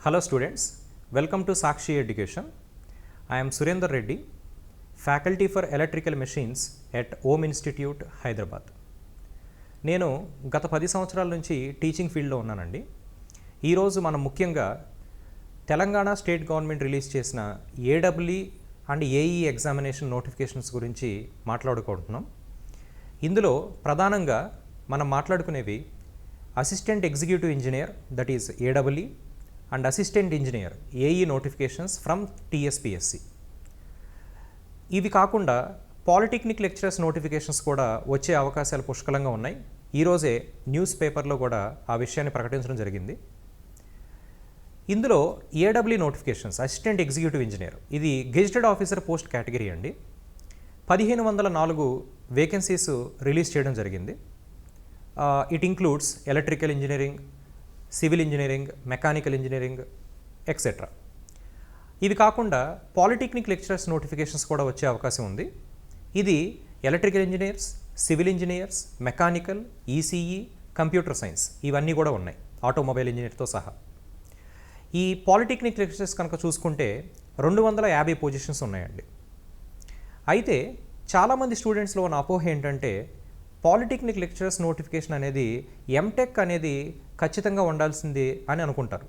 Hello students, welcome to Sakshi Education. I am Surendra Reddy, Faculty for Electrical Machines at OM Institute, Hyderabad. నేను గత 10 సంవత్సరాల నుంచి teaching ఫీల్డ్లో ఉన్నానండి. ఈరోజు మనం ముఖ్యంగా తెలంగాణ స్టేట్ గవర్నమెంట్ రిలీజ్ చేసిన AW and AE examination notifications గురించి మాట్లాడుకుంటున్నాం. ఇందులో ప్రధానంగా మనం మాట్లాడుకునేవి assistant executive engineer that is AW and assistant engineer AE notifications from TSPSC. ఇవి కాకుండా పాలిటెక్నిక్ లెక్చరర్స్ నోటిఫికేషన్స్ కూడా వచ్చే అవకాశాలు పుష్కలంగా ఉన్నాయి. ఈరోజే న్యూస్ పేపర్లో కూడా ఆ విషయాన్ని ప్రకటించడం జరిగింది. ఇందులో ఏడబ్ల్యూ నోటిఫికేషన్స్ అసిస్టెంట్ ఎగ్జిక్యూటివ్ ఇంజనీర్ ఇది గెజిటెడ్ ఆఫీసర్ పోస్ట్ కేటగిరీ అండి. 1504 వేకెన్సీస్ రిలీజ్ చేయడం జరిగింది. It includes electrical engineering, civil engineering, mechanical engineering etcetera. ఇవి కాకుండా పాలిటెక్నిక్ లెక్చరర్స్ నోటిఫికేషన్స్ కూడా వచ్చే అవకాశం ఉంది. ఇది electrical engineers, civil engineers, mechanical, ECE, computer science ఇవన్నీ కూడా ఉన్నాయి, ఆటోమొబైల్ ఇంజనీర్తో సహా. ఈ పాలిటెక్నిక్ లెక్చరర్స్ కనుక చూసుకుంటే 250 పొజిషన్స్ ఉన్నాయండి. అయితే చాలామంది స్టూడెంట్స్లో ఉన్న అపోహ ఏంటంటే పాలిటెక్నిక్ లెక్చరర్స్ నోటిఫికేషన్ అనేది ఎంటెక్ అనేది ఖచ్చితంగా ఉండాల్సింది అని అనుకుంటారు.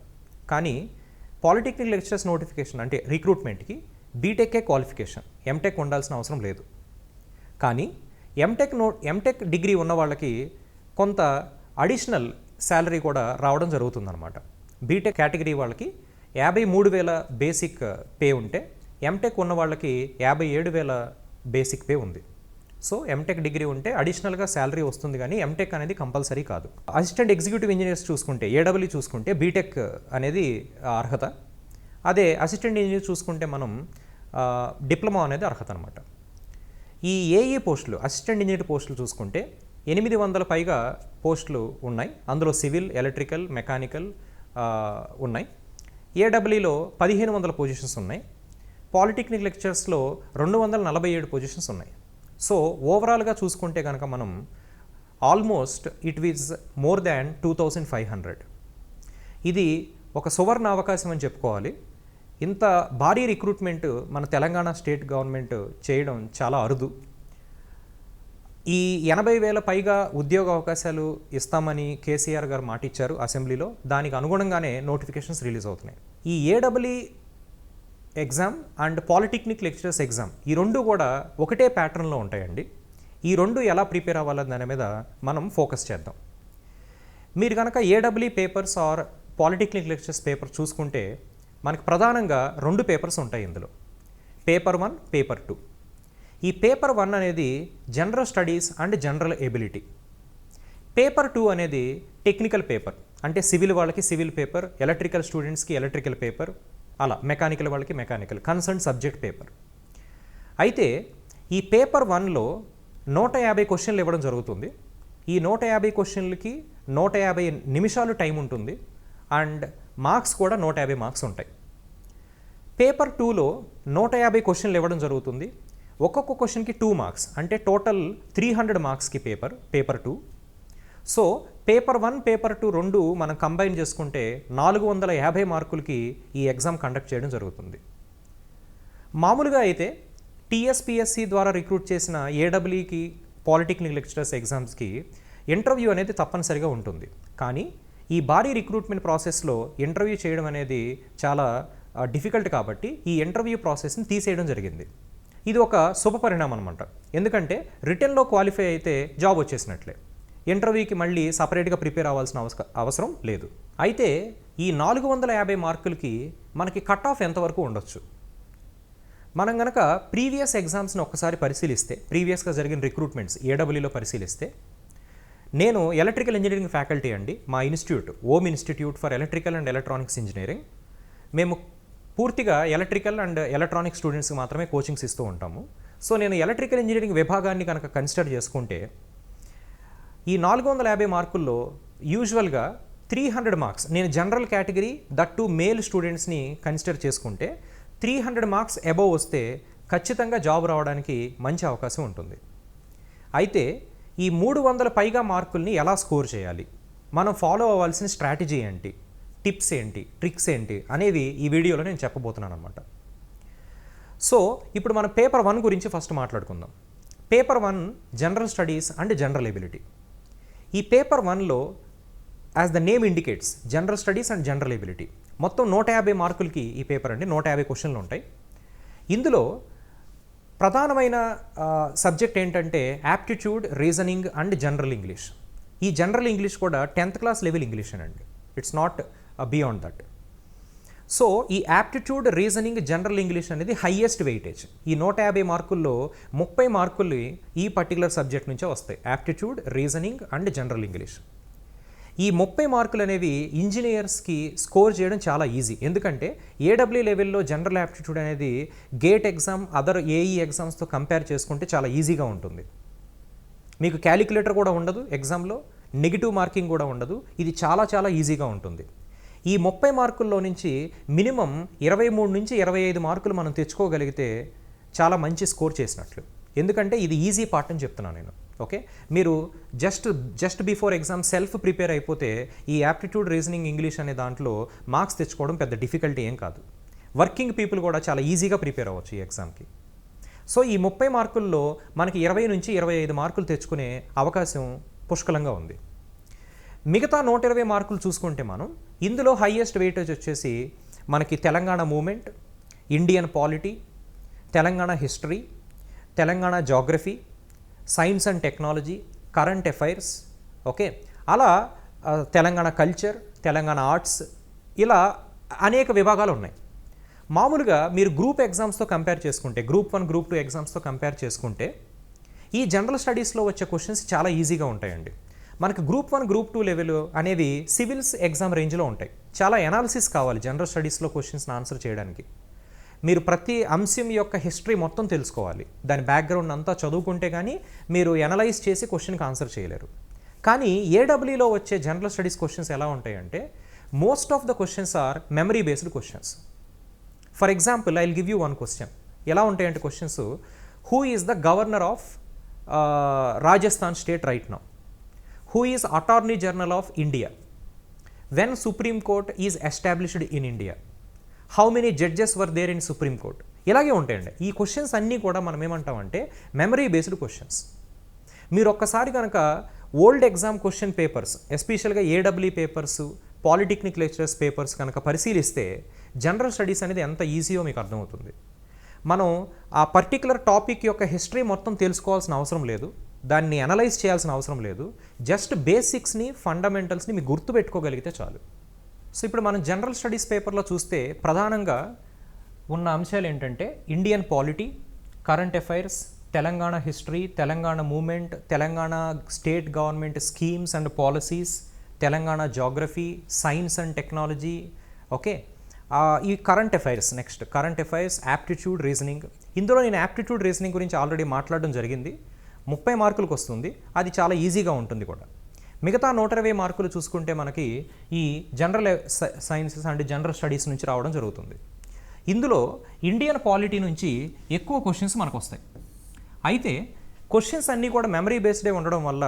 కానీ పాలిటెక్నిక్ లెక్చరర్స్ నోటిఫికేషన్ అంటే రిక్రూట్మెంట్కి బీటెక్కే క్వాలిఫికేషన్, ఎంటెక్ ఉండాల్సిన అవసరం లేదు. కానీ ఎంటెక్ డిగ్రీ ఉన్న వాళ్ళకి కొంత అడిషనల్ శాలరీ కూడా రావడం జరుగుతుందన్నమాట. బీటెక్ కేటగిరీ వాళ్ళకి 53,000 బేసిక్ పే ఉంటే ఎంటెక్ ఉన్న వాళ్ళకి 57,000 బేసిక్ పే ఉంది. సో ఎంటెక్ డిగ్రీ ఉంటే అడిషనల్గా శాలరీ వస్తుంది, కానీ ఎంటెక్ అనేది కంపల్సరీ కాదు. అసిస్టెంట్ ఎగ్జిక్యూటివ్ ఇంజనీర్స్ చూసుకుంటే ఏడబ్ల్యూ చూసుకుంటే బీటెక్ అనేది అర్హత. అదే అసిస్టెంట్ ఇంజనీర్ చూసుకుంటే మనం డిప్లొమా అనేది అర్హత అనమాట. ఈ ఏఈ పోస్టులు అసిస్టెంట్ ఇంజనీర్ పోస్టులు చూసుకుంటే 800 పైగా పోస్టులు ఉన్నాయి. అందులో సివిల్, ఎలక్ట్రికల్, మెకానికల్ ఉన్నాయి. ఏడబ్ల్యూలో 1500 పొజిషన్స్ ఉన్నాయి. పాలిటెక్నిక్ లెక్చర్స్లో 247 పొజిషన్స్ ఉన్నాయి. సో ఓవరాల్గా చూసుకుంటే కనుక మనం almost it is more than 2500. ఇది ఒక సువర్ణ అవకాశం అని చెప్పుకోవాలి. ఇంత భారీ రిక్రూట్మెంట్ మన తెలంగాణ స్టేట్ గవర్నమెంట్ చేయడం చాలా అరుదు. ఈ 80,000 పైగా ఉద్యోగ అవకాశాలు ఇస్తామని కేసీఆర్ గారు మాట ఇచ్చారు అసెంబ్లీలో. దానికి అనుగుణంగానే నోటిఫికేషన్స్ రిలీజ్ అవుతున్నాయి. ఈ AW exam and polytechnic lecturers exam ఈ రెండు కూడా ఒకటే ప్యాటర్న్లో ఉంటాయండి. ఈ రెండు ఎలా ప్రిపేర్ అవ్వాలని దాని మీద మనం ఫోకస్ చేద్దాం. మీరు కనుక AW papers or polytechnic lecturers paper చూసుకుంటే మనకు ప్రధానంగా 2 పేపర్స్ ఉంటాయి ఇందులో, పేపర్ 1, పేపర్ 2. ఈ పేపర్ 1 అనేది general studies and general ability. Paper 2 అనేది టెక్నికల్ పేపర్, అంటే సివిల్ వాళ్ళకి సివిల్ పేపర్, ఎలక్ట్రికల్ స్టూడెంట్స్కి ఎలక్ట్రికల్ పేపర్, అలా మెకానికల్ వాళ్ళకి మెకానికల్ కన్సర్న్ సబ్జెక్ట్ పేపర్. అయితే ఈ పేపర్ 1లో 150 క్వశ్చన్లు ఇవ్వడం జరుగుతుంది. ఈ 150 క్వశ్చన్లకి 150 నిమిషాలు టైం ఉంటుంది అండ్ మార్క్స్ కూడా 150 మార్క్స్ ఉంటాయి. పేపర్ 2లో 150 క్వశ్చన్లు ఇవ్వడం జరుగుతుంది. ఒక్కొక్క క్వశ్చన్కి 2 మార్క్స్, అంటే టోటల్ 300 మార్క్స్కి పేపర్ 2. సో పేపర్ 1, పేపర్ 2 రెండు మనం కంబైన్ చేసుకుంటే 450 మార్కులకి ఈ ఎగ్జామ్ కండక్ట్ చేయడం జరుగుతుంది. మామూలుగా అయితే టీఎస్పీఎస్సి ద్వారా రిక్రూట్ చేసిన ఏడబ్ల్యూకి పాలిటెక్నిక్ లెక్చరర్స్ ఎగ్జామ్స్కి ఇంటర్వ్యూ అనేది తప్పనిసరిగా ఉంటుంది. కానీ ఈ భారీ రిక్రూట్మెంట్ ప్రాసెస్లో ఇంటర్వ్యూ చేయడం అనేది చాలా డిఫికల్ట్ కాబట్టి ఈ ఇంటర్వ్యూ ప్రాసెస్ని తీసేయడం జరిగింది. ఇది ఒక శుభ పరిణామం అనమాట. ఎందుకంటే రిటర్న్లో క్వాలిఫై అయితే జాబ్ వచ్చేసినట్లే, ఇంటర్వ్యూకి మళ్ళీ సపరేట్గా ప్రిపేర్ అవ్వాల్సిన అవసరం లేదు. అయితే ఈ 450 మార్కులకి మనకి కట్ ఆఫ్ ఎంతవరకు ఉండొచ్చు? మనం కనుక ప్రీవియస్ ఎగ్జామ్స్ని ఒక్కసారి పరిశీలిస్తే, ప్రీవియస్గా జరిగిన రిక్రూట్మెంట్స్ ఏడబ్ల్యూలో పరిశీలిస్తే, నేను ఎలక్ట్రికల్ ఇంజనీరింగ్ ఫ్యాకల్టీ అండి. మా institute ohm institute for electrical and electronics engineering. మేము పూర్తిగా ఎలక్ట్రికల్ అండ్ ఎలక్ట్రానిక్ స్టూడెంట్స్కి మాత్రమే కోచింగ్స్ ఇస్తూ ఉంటాము. సో నేను ఎలక్ట్రికల్ ఇంజనీరింగ్ విభాగాన్ని కనుక కన్సిడర్ చేసుకుంటే ఈ 450 మార్కుల్లో యూజువల్గా 300 మార్క్స్, నేను general category that to male స్టూడెంట్స్ని కన్సిడర్ చేసుకుంటే 300 మార్క్స్ అబోవ్ వస్తే ఖచ్చితంగా జాబ్ రావడానికి మంచి అవకాశం ఉంటుంది. అయితే ఈ 300 పైగా మార్కుల్ని ఎలా స్కోర్ చేయాలి, మనం ఫాలో అవ్వాల్సిన స్ట్రాటజీ ఏంటి, టిప్స్ ఏంటి, ట్రిక్స్ ఏంటి అనేవి ఈ వీడియోలో నేను చెప్పబోతున్నాను అనమాట. సో ఇప్పుడు మనం పేపర్ 1 గురించి ఫస్ట్ మాట్లాడుకుందాం. Paper 1 general studies and general ability. ఈ పేపర్ 1లో as the name indicates general studies and general ability. మొత్తం 150 మార్కులకి ఈ పేపర్ అండి, 150 క్వశ్చన్లు ఉంటాయి. ఇందులో ప్రధానమైన సబ్జెక్ట్ ఏంటంటే aptitude, reasoning and general English. ఈ జనరల్ ఇంగ్లీష్ కూడా 10th క్లాస్ లెవెల్ ఇంగ్లీష్ అండి, it's not beyond that. So ఈ యాప్టిట్యూడ్, రీజనింగ్, జనరల్ ఇంగ్లీష్ అనేది హైయెస్ట్ వెయిటేజ్. ఈ 150 మార్కుల్లో 30 మార్కులు ఈ పర్టికులర్ సబ్జెక్ట్ నుంచే వస్తాయి, aptitude, reasoning and general English. ఈ 30 మార్కులు అనేవి ఇంజనీర్స్కి స్కోర్ చేయడం చాలా ఈజీ. ఎందుకంటే ఏడబ్ల్యూ లెవెల్లో జనరల్ యాప్టిట్యూడ్ అనేది గేట్ ఎగ్జామ్, అదర్ ఏఈ ఎగ్జామ్స్తో కంపేర్ చేసుకుంటే చాలా ఈజీగా ఉంటుంది. మీకు క్యాలిక్యులేటర్ కూడా ఉండదు ఎగ్జామ్లో, నెగిటివ్ మార్కింగ్ కూడా ఉండదు. ఇది చాలా చాలా ఈజీగా ఉంటుంది. ఈ 30 మార్కుల్లో నుంచి మినిమం 23 నుంచి 25 మార్కులు మనం తెచ్చుకోగలిగితే చాలా మంచి స్కోర్ చేసినట్లు. ఎందుకంటే ఇది ఈజీ పార్ట్ అని చెప్తున్నాను నేను. ఓకే, మీరు just before exam self prepare అయిపోతే ఈ యాప్టిట్యూడ్, రీజనింగ్, ఇంగ్లీష్ అనే దాంట్లో మార్క్స్ తెచ్చుకోవడం పెద్ద డిఫికల్టీ ఏం కాదు. వర్కింగ్ పీపుల్ కూడా చాలా ఈజీగా ప్రిపేర్ అవ్వచ్చు ఈ ఎగ్జామ్కి. సో ఈ 30 మార్కుల్లో మనకి 20 నుంచి 25 మార్కులు తెచ్చుకునే అవకాశం పుష్కలంగా ఉంది. మిగతా 120 మార్కులు చూసుకుంటే మనం ఇందులో హైయెస్ట్ వెయిటేజ్ వచ్చేసి మనకి Telangana movement, Indian polity, Telangana history, Telangana geography, science and technology, current affairs, okay, అలా తెలంగాణ కల్చర్, తెలంగాణ ఆర్ట్స్, ఇలా అనేక విభాగాలు ఉన్నాయి. మామూలుగా మీరు గ్రూప్ ఎగ్జామ్స్తో కంపేర్ చేసుకుంటే, గ్రూప్ 1, గ్రూప్ 2 ఎగ్జామ్స్తో కంపేర్ చేసుకుంటే ఈ జనరల్ స్టడీస్లో వచ్చే క్వశ్చన్స్ చాలా ఈజీగా ఉంటాయండి. మనకి గ్రూప్ 1, గ్రూప్ 2 లెవెల్ అనేవి సివిల్స్ ఎగ్జామ్ రేంజ్లో ఉంటాయి. చాలా ఎనాలిసిస్ కావాలి జనరల్ స్టడీస్లో క్వశ్చన్స్ని ఆన్సర్ చేయడానికి. మీరు ప్రతి అంశం యొక్క హిస్టరీ మొత్తం తెలుసుకోవాలి, దాని బ్యాక్గ్రౌండ్ అంతా చదువుకుంటే కానీ మీరు ఎనలైజ్ చేసి క్వశ్చన్కి ఆన్సర్ చేయలేరు. కానీ ఏడబ్ల్యూలో వచ్చే జనరల్ స్టడీస్ క్వశ్చన్స్ ఎలా ఉంటాయంటే most of the questions are memory based questions. For example I will give you one question. ఎలా ఉంటాయంటే questions, who is the governor of Rajasthan state right now? Who is Attorney General of India? When Supreme Court is established in India? How many judges were there in Supreme Court? ఇలాగే ఉంటాయండి. ఈ questions అన్నీ కూడా మనం ఏమంటామంటే memory based questions. మీరు ఒక్కసారి కనుక ఓల్డ్ ఎగ్జామ్ క్వశ్చన్ పేపర్స్, ఎస్పెషల్గా AW papers, polytechnic lecturers papers కనుక పరిశీలిస్తే జనరల్ స్టడీస్ అనేది ఎంత ఈజీయో మీకు అర్థమవుతుంది. మనం ఆ పర్టికులర్ టాపిక్ యొక్క హిస్టరీ మొత్తం తెలుసుకోవాల్సిన అవసరం లేదు, దాన్ని అనలైజ్ చేయాల్సిన అవసరం లేదు. జస్ట్ బేసిక్స్ని, ఫండమెంటల్స్ని మీకు గుర్తుపెట్టుకోగలిగితే చాలు. సో ఇప్పుడు మనం జనరల్ స్టడీస్ పేపర్లో చూస్తే ప్రధానంగా ఉన్న అంశాలు ఏంటంటే Indian polity, current affairs, Telangana history, Telangana movement, Telangana state government schemes and policies, Telangana geography, science and technology, okay, ఈ current affairs. Next current affairs, aptitude, reasoning. ఇందులో నేను యాప్టిట్యూడ్, రీజనింగ్ గురించి ఆల్రెడీ మాట్లాడడం జరిగింది. 30 మార్కులకు వస్తుంది, అది చాలా ఈజీగా ఉంటుంది కూడా. మిగతా 120 మార్కులు చూసుకుంటే మనకి ఈ general sciences and general studies నుంచి రావడం జరుగుతుంది. ఇందులో ఇండియన్ పాలిటీ నుంచి ఎక్కువ క్వశ్చన్స్ మనకు వస్తాయి. అయితే క్వశ్చన్స్ అన్నీ కూడా మెమరీ బేస్డే ఉండడం వల్ల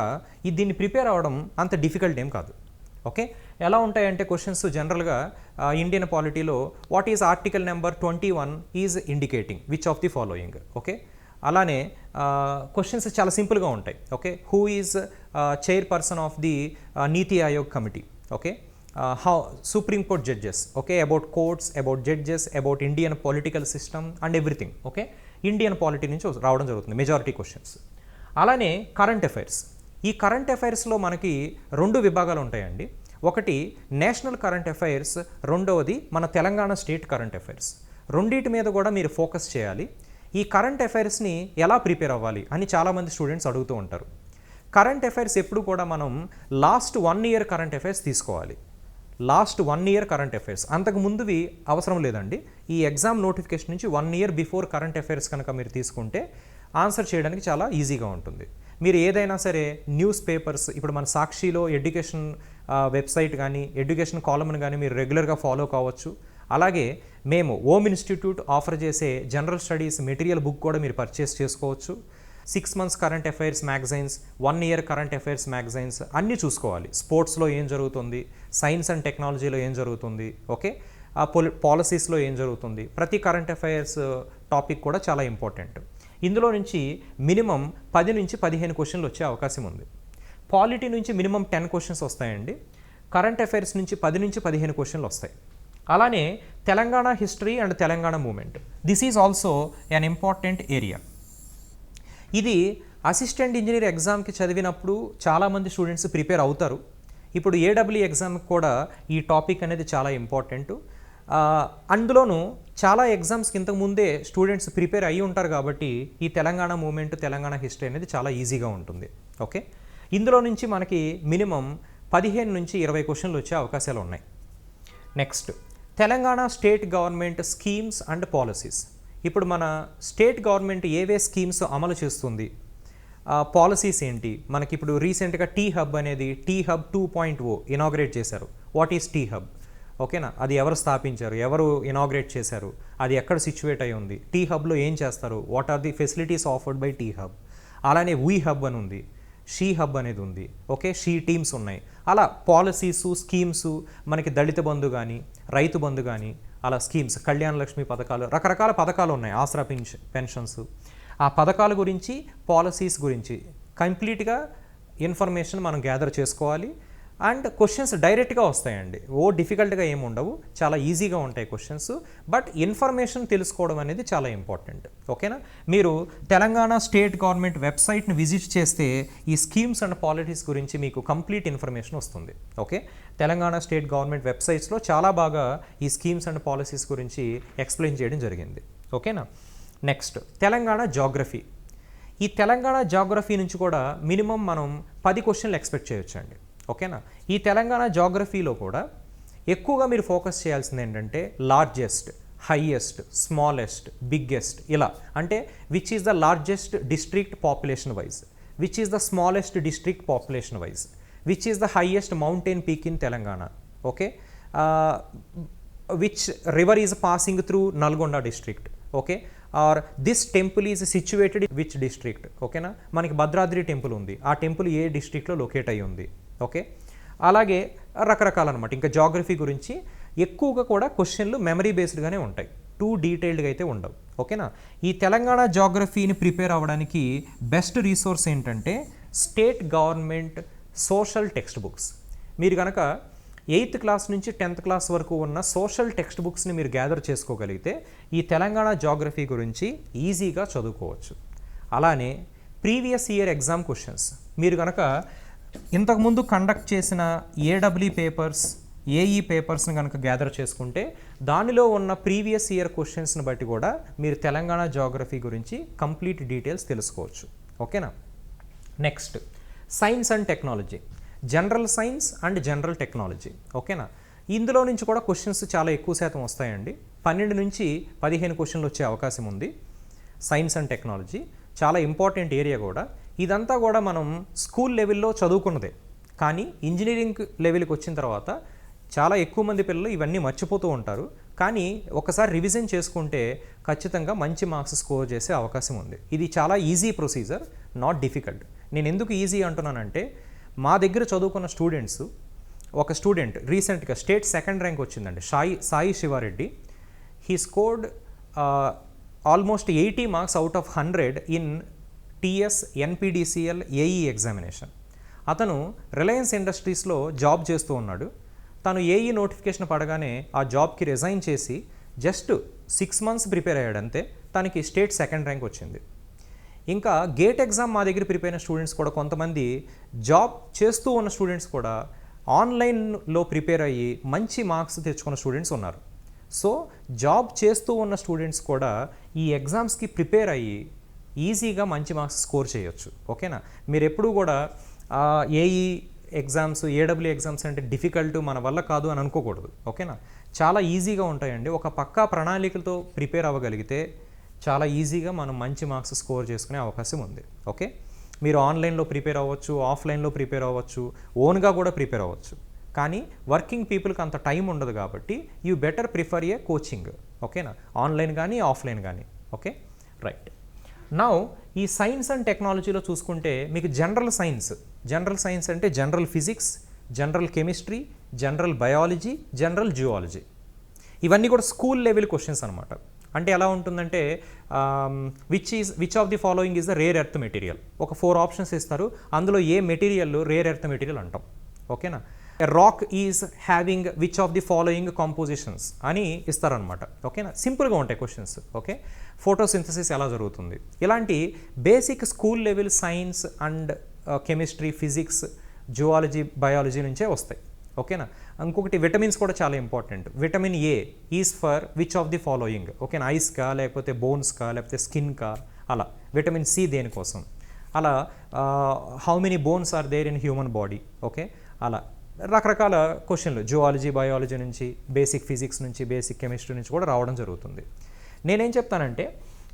దీన్ని ప్రిపేర్ అవ్వడం అంత డిఫికల్ట్ ఏం కాదు. ఓకే, ఎలా ఉంటాయంటే క్వశ్చన్స్ జనరల్గా ఇండియన్ పాలిటీలో what is article number 21 is indicating which of the following. Okay, అలానే క్వశ్చన్స్ చాలా సింపుల్గా ఉంటాయి. Okay, who is chairperson of the NITI Aayog committee? Okay, how supreme court judges? Okay, about courts, about judges, about Indian political system and everything. Okay, Indian polity నుంచి రావడం జరుగుతుంది majority questions. అలానే current affairs. ఈ current అఫైర్స్లో మనకి 2 విభాగాలు ఉంటాయండి. ఒకటి నేషనల్ కరెంట్ అఫైర్స్, రెండవది మన తెలంగాణ స్టేట్ కరెంట్ అఫైర్స్. రెండింటి మీద కూడా మీరు ఫోకస్ చేయాలి. ఈ కరెంట్ అఫైర్స్ని ఎలా ప్రిపేర్ అవ్వాలి అని చాలామంది స్టూడెంట్స్ అడుగుతూ ఉంటారు. కరెంట్ అఫైర్స్ ఎప్పుడు కూడా మనం లాస్ట్ 1 ఇయర్ కరెంట్ అఫైర్స్ తీసుకోవాలి. లాస్ట్ 1 ఇయర్ కరెంట్ అఫైర్స్, అంతకు ముందువి అవసరం లేదండి. ఈ ఎగ్జామ్ నోటిఫికేషన్ నుంచి 1 ఇయర్ బిఫోర్ కరెంట్ అఫైర్స్ కనుక మీరు తీసుకుంటే ఆన్సర్ చేయడానికి చాలా ఈజీగా ఉంటుంది. మీరు ఏదైనా సరే న్యూస్ పేపర్స్, ఇప్పుడు మన సాక్షిలో ఎడ్యుకేషన్ వెబ్సైట్ కానీ ఎడ్యుకేషన్ కాలమ్ని కానీ మీరు రెగ్యులర్గా ఫాలో కావచ్చు. అలాగే మేము ఓమ్ ఇన్స్టిట్యూట్ ఆఫర్ చేసే జనరల్ స్టడీస్ మెటీరియల్ బుక్ కూడా మీరు పర్చేస్ చేసుకోవచ్చు. 6 months current affairs magazines, 1 year current affairs magazines అన్నీ చూసుకోవాలి. స్పోర్ట్స్లో ఏం జరుగుతుంది, సైన్స్ అండ్ టెక్నాలజీలో ఏం జరుగుతుంది, ఓకే, ఆ పాలసీస్లో ఏం జరుగుతుంది, ప్రతి కరెంట్ అఫైర్స్ టాపిక్ కూడా చాలా ఇంపార్టెంట్. ఇందులో నుంచి మినిమం 10 నుంచి 15 క్వశ్చన్లు వచ్చే అవకాశం ఉంది. పాలిటీ నుంచి మినిమం 10 క్వశ్చన్స్ వస్తాయండి. కరెంట్ అఫైర్స్ నుంచి 10 నుంచి 15 క్వశ్చన్లు వస్తాయి. అలానే Telangana history and Telangana movement, this is also an important area. ఇది అసిస్టెంట్ ఇంజనీర్ ఎగ్జామ్కి చదివినప్పుడు చాలామంది స్టూడెంట్స్ ప్రిపేర్ అవుతారు. ఇప్పుడు ఏడబ్ల్యూ ఎగ్జామ్కి కూడా ఈ టాపిక్ అనేది చాలా ఇంపార్టెంట్. అందులోనూ చాలా ఎగ్జామ్స్కి ఇంతకుముందే స్టూడెంట్స్ ప్రిపేర్ అయ్యి ఉంటారు కాబట్టి ఈ తెలంగాణ మూమెంట్, తెలంగాణ హిస్టరీ అనేది చాలా ఈజీగా ఉంటుంది. ఓకే, ఇందులో నుంచి మనకి మినిమం 15 నుంచి 20 క్వశ్చన్లు వచ్చే అవకాశాలు ఉన్నాయి. Next, Telangana state government schemes and policies. ఇప్పుడు మన స్టేట్ గవర్నమెంట్ ఏవే స్కీమ్స్ అమలు చేస్తుంది, పాలసీస్ ఏంటి, మనకి ఇప్పుడు రీసెంట్గా టీ హబ్ అనేది టీ హబ్ 2.0 ఇనాగ్రేట్ చేశారు. వాట్ ఈస్ టీ హబ్, ఓకేనా, అది ఎవరు స్థాపించారు, ఎవరు ఇనాగ్రేట్ చేశారు, అది ఎక్కడ సిచ్యువేట్ అయి ఉంది, టీ హబ్లో ఏం చేస్తారు, what are the facilities offered by T hub. అలానే వీ హబ్ అని ఉంది, షీ హబ్ అనేది ఉంది, ఓకే, షీ టీమ్స్ ఉన్నాయి. అలా పాలసీసు, స్కీమ్స్, మనకి దళిత బంధు కానీ, రైతు బంధు కానీ, అలా స్కీమ్స్, కళ్యాణ లక్ష్మి పథకాలు, రకరకాల పథకాలు ఉన్నాయి, ఆసరా పెన్షన్స్. ఆ పథకాల గురించి, పాలసీస్ గురించి కంప్లీట్గా ఇన్ఫర్మేషన్ మనం గ్యాదర్ చేసుకోవాలి. అండ్ క్వశ్చన్స్ డైరెక్ట్గా వస్తాయండి, డిఫికల్ట్గా ఏమి ఉండవు, చాలా ఈజీగా ఉంటాయి క్వశ్చన్స్. బట్ ఇన్ఫర్మేషన్ తెలుసుకోవడం అనేది చాలా ఇంపార్టెంట్. ఓకేనా, మీరు తెలంగాణ స్టేట్ గవర్నమెంట్ వెబ్సైట్ని విజిట్ చేస్తే ఈ స్కీమ్స్ అండ్ పాలసీస్ గురించి మీకు కంప్లీట్ ఇన్ఫర్మేషన్ వస్తుంది. ఓకే, తెలంగాణ స్టేట్ గవర్నమెంట్ వెబ్సైట్స్లో చాలా బాగా ఈ స్కీమ్స్ అండ్ పాలసీస్ గురించి ఎక్స్ప్లెయిన్ చేయడం జరిగింది. ఓకేనా. Next, Telangana geography. ఈ తెలంగాణ జాగ్రఫీ నుంచి కూడా మినిమం మనం 10 క్వశ్చన్లు ఎక్స్పెక్ట్ చేయొచ్చండి. ఓకేనా, ఈ తెలంగాణ జాగ్రఫీలో కూడా ఎక్కువగా మీరు ఫోకస్ చేయాల్సింది ఏంటంటే లార్జెస్ట్, హైయెస్ట్, స్మాలెస్ట్, బిగ్గెస్ట్, ఇలా అంటే which is the largest district population wise, which is the smallest district population wise, which is the highest mountain peak in Telangana, okay, which river is passing through Nalgonda district, okay, or this temple is situated which district. ఓకేనా, మనకి Bhadradri temple ఉంది, ఆ temple ఏ డిస్ట్రిక్ట్లో locate అయ్యి ఉంది. Okay, అలాగే రకరకాల అనమాట. ఇంకా జాగ్రఫీ గురించి ఎక్కువగా కూడా క్వశ్చన్లు మెమరీ బేస్డ్గానే ఉంటాయి, టూ డీటెయిల్డ్గా అయితే ఉండవు. ఓకేనా, ఈ తెలంగాణ జాగ్రఫీని ప్రిపేర్ అవ్వడానికి బెస్ట్ రీసోర్స్ ఏంటంటే state government social text books. మీరు కనుక 8th క్లాస్ నుంచి 10th క్లాస్ వరకు ఉన్న సోషల్ టెక్స్ట్ బుక్స్ని మీరు గ్యాదర్ చేసుకోగలిగితే ఈ తెలంగాణ జాగ్రఫీ గురించి ఈజీగా చదువుకోవచ్చు. అలానే ప్రీవియస్ ఇయర్ ఎగ్జామ్ క్వశ్చన్స్ మీరు కనుక ఇంతకుముందు కండక్ట్ చేసిన ఏడబ్ల్యూ పేపర్స్, ఏఈ పేపర్స్ని కనుక గ్యాదర్ చేసుకుంటే దానిలో ఉన్న ప్రీవియస్ ఇయర్ క్వశ్చన్స్ని బట్టి కూడా మీరు తెలంగాణ జాగ్రఫీ గురించి కంప్లీట్ డీటెయిల్స్ తెలుసుకోవచ్చు. ఓకేనా. Next, science and technology, general science and general technology. ఓకేనా, ఇందులో నుంచి కూడా క్వశ్చన్స్ చాలా ఎక్కువ శాతం వస్తాయండి. 12 నుంచి 15 క్వశ్చన్లు వచ్చే అవకాశం ఉంది. సైన్స్ అండ్ టెక్నాలజీ చాలా ఇంపార్టెంట్ ఏరియా కూడా. ఇదంతా కూడా మనం స్కూల్ లెవెల్లో చదువుకున్నదే, కానీ ఇంజనీరింగ్ లెవెల్కి వచ్చిన తర్వాత చాలా ఎక్కువ మంది పిల్లలు ఇవన్నీ మర్చిపోతూ ఉంటారు. కానీ ఒకసారి రివిజన్ చేసుకుంటే ఖచ్చితంగా మంచి మార్క్స్ స్కోర్ చేసే అవకాశం ఉంది. ఇది చాలా ఈజీ ప్రొసీజర్, నాట్ డిఫికల్ట్. నేను ఎందుకు ఈజీ అంటున్నానంటే మా దగ్గర చదువుకున్న స్టూడెంట్స్, ఒక స్టూడెంట్ రీసెంట్గా స్టేట్ 2nd ర్యాంక్ వచ్చిందండి, Sai Sivareddy. He scored almost 80 marks out of 100 in TS NPDCL AE examination. అతను రిలయన్స్ ఇండస్ట్రీస్లో జాబ్ చేస్తూ ఉన్నాడు. తను ఏఈ నోటిఫికేషన్ పడగానే ఆ జాబ్కి రిజైన్ చేసి జస్ట్ 6 మంత్స్ ప్రిపేర్ అయ్యాడు అంతే. తనకి స్టేట్ 2nd ర్యాంక్ వచ్చింది. ఇంకా గేట్ ఎగ్జామ్ మా దగ్గర ప్రిపేర్ అయిన స్టూడెంట్స్ కూడా, కొంతమంది జాబ్ చేస్తూ ఉన్న స్టూడెంట్స్ కూడా ఆన్లైన్లో ప్రిపేర్ అయ్యి మంచి మార్క్స్ తెచ్చుకున్న స్టూడెంట్స్ ఉన్నారు. సో జాబ్ చేస్తూ ఉన్న స్టూడెంట్స్ కూడా ఈ ఎగ్జామ్స్కి ప్రిపేర్ అయ్యి ఈజీగా మంచి మార్క్స్ స్కోర్ చేయొచ్చు. ఓకేనా, మీరు ఎప్పుడూ కూడా ఏఈ ఎగ్జామ్స్, ఏడబ్ల్యూ ఎగ్జామ్స్ అంటే డిఫికల్ట్, మన వల్ల కాదు అని అనుకోకూడదు. ఓకేనా, చాలా ఈజీగా ఉంటాయండి. ఒక పక్కా ప్రణాళికలతో ప్రిపేర్ అవ్వగలిగితే చాలా ఈజీగా మనం మంచి మార్క్స్ స్కోర్ చేసుకునే అవకాశం ఉంది. ఓకే, మీరు ఆన్లైన్లో ప్రిపేర్ అవ్వచ్చు, ఆఫ్లైన్లో ప్రిపేర్ అవ్వచ్చు, ఓన్గా కూడా ప్రిపేర్ అవ్వచ్చు. కానీ వర్కింగ్ పీపుల్కి అంత టైం ఉండదు కాబట్టి you better prefer A coaching. ఓకేనా, ఆన్లైన్ కానీ ఆఫ్లైన్ కానీ. Okay, right. నౌ ఈ సైన్స్ అండ్ టెక్నాలజీలో చూసుకుంటే మీకు జనరల్ సైన్స్ అంటే general physics, general chemistry, general biology, general geology, ఇవన్నీ కూడా స్కూల్ లెవెల్ క్వశ్చన్స్ అనమాట. అంటే ఎలా ఉంటుందంటే which of the following is the rare earth material, ఒక 4 ఆప్షన్స్ ఇస్తారు, అందులో ఏ మెటీరియల్ రేర్ ఎర్త్ మెటీరియల్ అంటాం. ఓకేనా. Rock is having which of the following compositions అని ఇస్తారనమాట. ఓకేనా. సింపుల్గా ఉంటాయి క్వశ్చన్స్. ఓకే. ఫోటోసింథసిస్ ఎలా జరుగుతుంది, ఇలాంటి basic school level science and chemistry, physics, zoology, biology నుంచే వస్తాయి. ఓకేనా. ఇంకొకటి విటమిన్స్ కూడా చాలా important. Vitamin A is for which of the following. ఓకేనా. ఐస్కా, లేకపోతే బోన్స్కా, లేకపోతే స్కిన్కా, అలా. విటమిన్ సి దేనికోసం, అలా how many bones are there in human body. Okay. అలా రకరకాల క్వశ్చన్లు జువాలజీ, బయాలజీ నుంచి, బేసిక్ ఫిజిక్స్ నుంచి, బేసిక్ కెమిస్ట్రీ నుంచి కూడా రావడం జరుగుతుంది. నేనేం చెప్తానంటే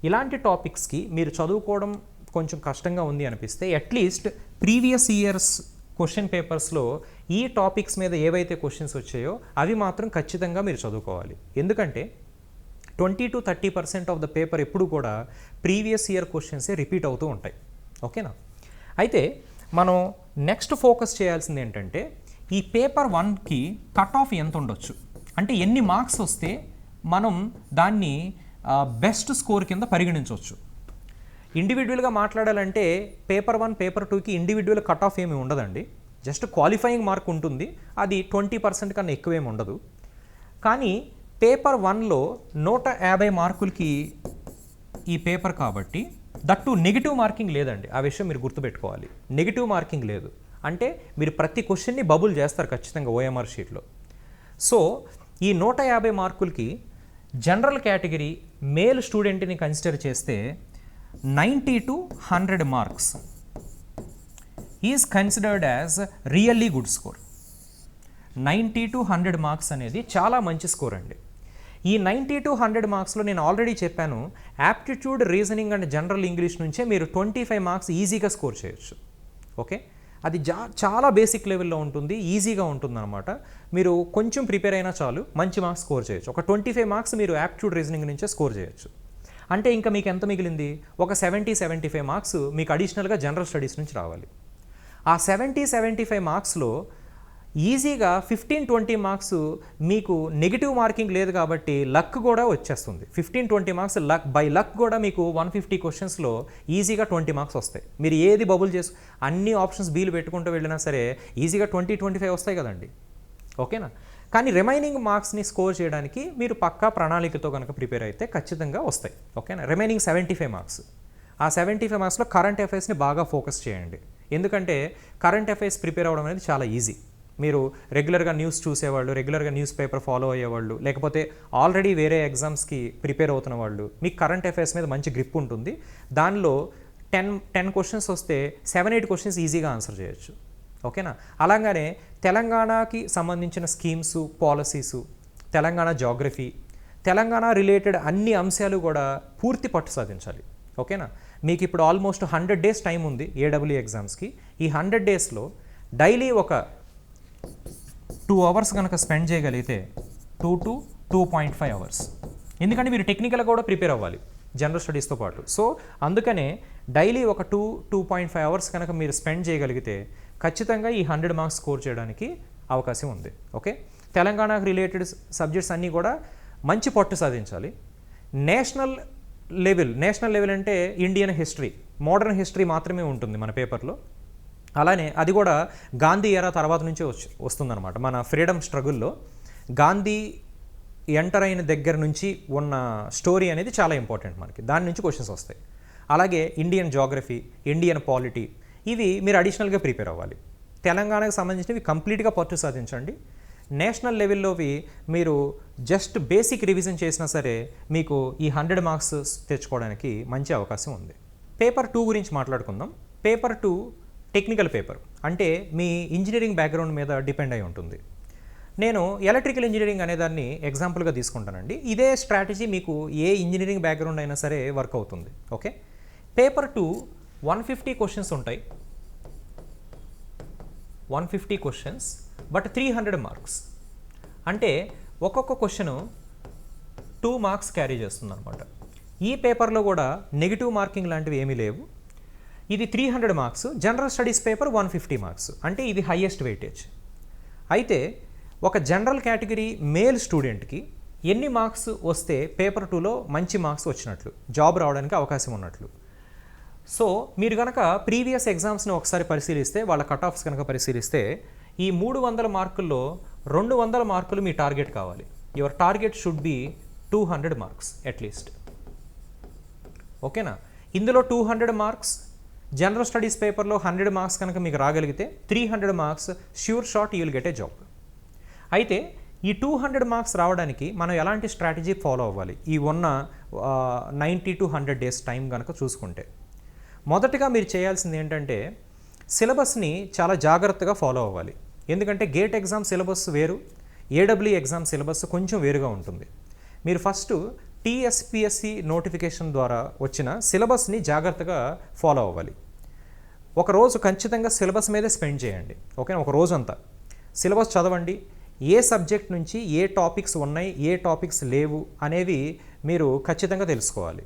ఇలాంటి టాపిక్స్కి మీరు చదువుకోవడం కొంచెం కష్టంగా ఉంది అనిపిస్తే అట్లీస్ట్ ప్రీవియస్ ఇయర్స్ క్వశ్చన్ పేపర్స్లో ఈ టాపిక్స్ మీద ఏవైతే క్వశ్చన్స్ వచ్చాయో అవి మాత్రం ఖచ్చితంగా మీరు చదువుకోవాలి. ఎందుకంటే 20-30% ఆఫ్ ద పేపర్ ఎప్పుడు కూడా ప్రీవియస్ ఇయర్ క్వశ్చన్సే రిపీట్ అవుతూ ఉంటాయి. ఓకేనా. అయితే మనం నెక్స్ట్ ఫోకస్ చేయాల్సింది ఏంటంటే ఈ పేపర్ 1కి కట్ ఆఫ్ ఎంత ఉండొచ్చు, అంటే ఎన్ని మార్క్స్ వస్తే మనం దాన్ని బెస్ట్ స్కోర్ కింద పరిగణించవచ్చు. ఇండివిజువల్గా మాట్లాడాలంటే పేపర్ 1, పేపర్ 2కి ఇండివిజువల్ కట్ ఆఫ్ ఏమి ఉండదండి. జస్ట్ క్వాలిఫైయింగ్ మార్క్ ఉంటుంది, అది 20% కన్నా ఎక్కువేమి ఉండదు. కానీ పేపర్ 1లో 150 మార్కులకి ఈ పేపర్ కాబట్టి దట్టు నెగిటివ్ మార్కింగ్ లేదండి. ఆ విషయం మీరు గుర్తుపెట్టుకోవాలి. నెగిటివ్ మార్కింగ్ లేదు అంటే మీరు ప్రతి క్వశ్చన్ని బబుల్ చేస్తారు ఖచ్చితంగా ఓఎంఆర్ షీట్లో. సో ఈ 150 మార్కులకి జనరల్ కేటగిరీ మేల్ స్టూడెంట్ని కన్సిడర్ చేస్తే 90 to 100 marks is considered as really good score. 90 to 100 marks అనేది చాలా మంచి స్కోర్ అండి. ఈ 90 to 100 మార్క్స్లో నేను ఆల్రెడీ చెప్పాను, aptitude, reasoning and general English నుంచే మీరు 25 మార్క్స్ ఈజీగా స్కోర్ చేయొచ్చు. ఓకే. అది చాలా బేసిక్ లెవెల్లో ఉంటుంది, ఈజీగా ఉంటుంది అనమాట. మీరు కొంచెం ప్రిపేర్ అయినా చాలు మంచి మార్క్స్ స్కోర్ చేయొచ్చు. ఒక 25 మార్క్స్ మీరు యాప్టిట్యూడ్, రీజనింగ్ నుంచే స్కోర్ చేయొచ్చు. అంటే ఇంకా మీకు ఎంత మిగిలింది, ఒక 70-75 మార్క్స్ మీకు అడిషనల్గా జనరల్ స్టడీస్ నుంచి రావాలి. ఆ 70-75 మార్క్స్లో ఈజీగా 15-20 మార్క్స్ మీకు నెగిటివ్ మార్కింగ్ లేదు కాబట్టి లక్ కూడా వచ్చేస్తుంది. 15-20 మార్క్స్ బై లక్ కూడా మీకు 150 క్వశ్చన్స్లో ఈజీగా 20 మార్క్స్ వస్తాయి. మీరు ఏది బబుల్ అన్ని ఆప్షన్స్ బీలు పెట్టుకుంటూ వెళ్ళినా సరే ఈజీగా 20-25 వస్తాయి కదండి. ఓకేనా. కానీ రిమైనింగ్ మార్క్స్ని స్కోర్ చేయడానికి మీరు పక్కా ప్రణాళికతో కనుక ప్రిపేర్ అయితే ఖచ్చితంగా వస్తాయి. ఓకేనా. రిమైనింగ్ 75 మార్క్స్, ఆ 75 మార్క్స్లో కరెంట్ అఫైర్స్ని బాగా ఫోకస్ చేయండి. ఎందుకంటే కరెంట్ అఫైర్స్ ప్రిపేర్ అవ్వడం అనేది చాలా ఈజీ. మీరు రెగ్యులర్గా న్యూస్ చూసేవాళ్ళు, రెగ్యులర్గా న్యూస్ పేపర్ ఫాలో అయ్యేవాళ్ళు, లేకపోతే ఆల్రెడీ వేరే ఎగ్జామ్స్కి ప్రిపేర్ అవుతున్న వాళ్ళు, మీకు కరెంట్ అఫైర్స్ మీద మంచి గ్రిప్ ఉంటుంది. దానిలో 10 క్వశ్చన్స్ వస్తే 7-8 క్వశ్చన్స్ ఈజీగా ఆన్సర్ చేయొచ్చు. ఓకేనా. అలాగానే తెలంగాణకి సంబంధించిన schemes, పాలసీసు, Telangana geography, Telangana related అన్ని అంశాలు కూడా పూర్తి పట్టు సాధించాలి. ఓకేనా. మీకు ఇప్పుడు ఆల్మోస్ట్ 100 days టైం ఉంది ఏడబ్ల్యూ ఎగ్జామ్స్కి. ఈ 100 daysలో డైలీ ఒక 2 hours కనుక స్పెండ్ చేయగలిగితే 2 to 2.5 hours, ఎందుకంటే మీరు టెక్నికల్గా కూడా ప్రిపేర్ అవ్వాలి జనరల్ స్టడీస్తో పాటు. సో అందుకనే డైలీ ఒక 2-2.5 hours కనుక మీరు స్పెండ్ చేయగలిగితే ఖచ్చితంగా ఈ 100 మార్క్స్ స్కోర్ చేయడానికి అవకాశం ఉంది. ఓకే. తెలంగాణకు రిలేటెడ్ సబ్జెక్ట్స్ అన్నీ కూడా మంచి పట్టు సాధించాలి. నేషనల్ లెవెల్ అంటే ఇండియన్ హిస్టరీ, మోడర్న్ హిస్టరీ మాత్రమే ఉంటుంది మన పేపర్లో. అలానే అది కూడా గాంధీ ఎరా తర్వాత నుంచే వస్తుందన్నమాట. మన ఫ్రీడమ్ స్ట్రగుల్లో గాంధీ ఎంటర్ అయిన దగ్గర నుంచి ఉన్న స్టోరీ అనేది చాలా ఇంపార్టెంట్ మనకి, దాని నుంచి క్వశ్చన్స్ వస్తాయి. అలాగే ఇండియన్ జాగ్రఫీ, ఇండియన్ పాలిటీ, ఇవి మీరు అడిషనల్గా ప్రిపేర్ అవ్వాలి. తెలంగాణకు సంబంధించినవి కంప్లీట్గా పట్టు సాధించండి. నేషనల్ లెవెల్లోవి మీరు జస్ట్ బేసిక్ రివిజన్ చేసినా సరే మీకు ఈ 100 మార్క్స్ తెచ్చుకోవడానికి మంచి అవకాశం ఉంది. పేపర్ 2 గురించి మాట్లాడుకుందాం. పేపర్ 2 టెక్నికల్ పేపర్, అంటే మీ ఇంజనీరింగ్ బ్యాక్గ్రౌండ్ మీద డిపెండ్ అయి ఉంటుంది. నేను ఎలక్ట్రికల్ ఇంజనీరింగ్ అనేదాన్ని ఎగ్జాంపుల్గా తీసుకుంటానండి. ఇదే స్ట్రాటజీ మీకు ఏ ఇంజనీరింగ్ బ్యాక్గ్రౌండ్ అయినా సరే వర్క్ అవుతుంది. ఓకే. పేపర్ 2 150 క్వశ్చన్స్ ఉంటాయి, 150 క్వశ్చన్స్, బట్ 300 మార్క్స్. అంటే ఒక్కొక్క క్వశ్చను 2 మార్క్స్ క్యారీ చేస్తుంది అనమాట. ఈ పేపర్లో కూడా నెగిటివ్ మార్కింగ్ లాంటివి ఏమీ లేవు. ఇది 300 marks, general studies paper 150 marks, అంటే ఇది హైయెస్ట్ వెయిటేజ్. అయితే ఒక జనరల్ కేటగిరీ మేల్ స్టూడెంట్కి ఎన్ని మార్క్స్ వస్తే పేపర్ 2లో మంచి మార్క్స్ వచ్చినట్లు, జాబ్ రావడానికి అవకాశం ఉన్నట్లు? సో మీరు కనుక ప్రీవియస్ ఎగ్జామ్స్ని ఒకసారి పరిశీలిస్తే, వాళ్ళ కట్ ఆఫ్స్ కనుక పరిశీలిస్తే, ఈ 300 మార్కుల్లో 200 మార్కులు మీ టార్గెట్ కావాలి. Your target should be 200 marks at least. ఓకేనా? ఇందులో 200 మార్క్స్, జనరల్ స్టడీస్ పేపర్లో 100 మార్క్స్ కనుక మీకు రాగలిగితే 300 marks sure shot you will get a job. అయితే ఈ 200 మార్క్స్ రావడానికి మనం ఎలాంటి స్ట్రాటజీ ఫాలో అవ్వాలి ఈ ఉన్న 90 to 100 డేస్ టైం కనుక చూసుకుంటే? మొదటగా మీరు చేయాల్సింది ఏంటంటే సిలబస్ని చాలా జాగ్రత్తగా ఫాలో అవ్వాలి. ఎందుకంటే గేట్ ఎగ్జామ్ సిలబస్ వేరు, ఏడబ్ల్యూ ఎగ్జామ్ సిలబస్ కొంచెం వేరుగా ఉంటుంది. మీరు ఫస్ట్ టీఎస్పిఎస్సి నోటిఫికేషన్ ద్వారా వచ్చిన సిలబస్ని జాగ్రత్తగా ఫాలో అవ్వాలి. ఒకరోజు ఖచ్చితంగా సిలబస్ మీదే స్పెండ్ చేయండి. ఓకేనా? ఒక రోజంతా సిలబస్ చదవండి. ఏ సబ్జెక్ట్ నుంచి ఏ టాపిక్స్ ఉన్నాయి, ఏ టాపిక్స్ లేవు అనేవి మీరు ఖచ్చితంగా తెలుసుకోవాలి.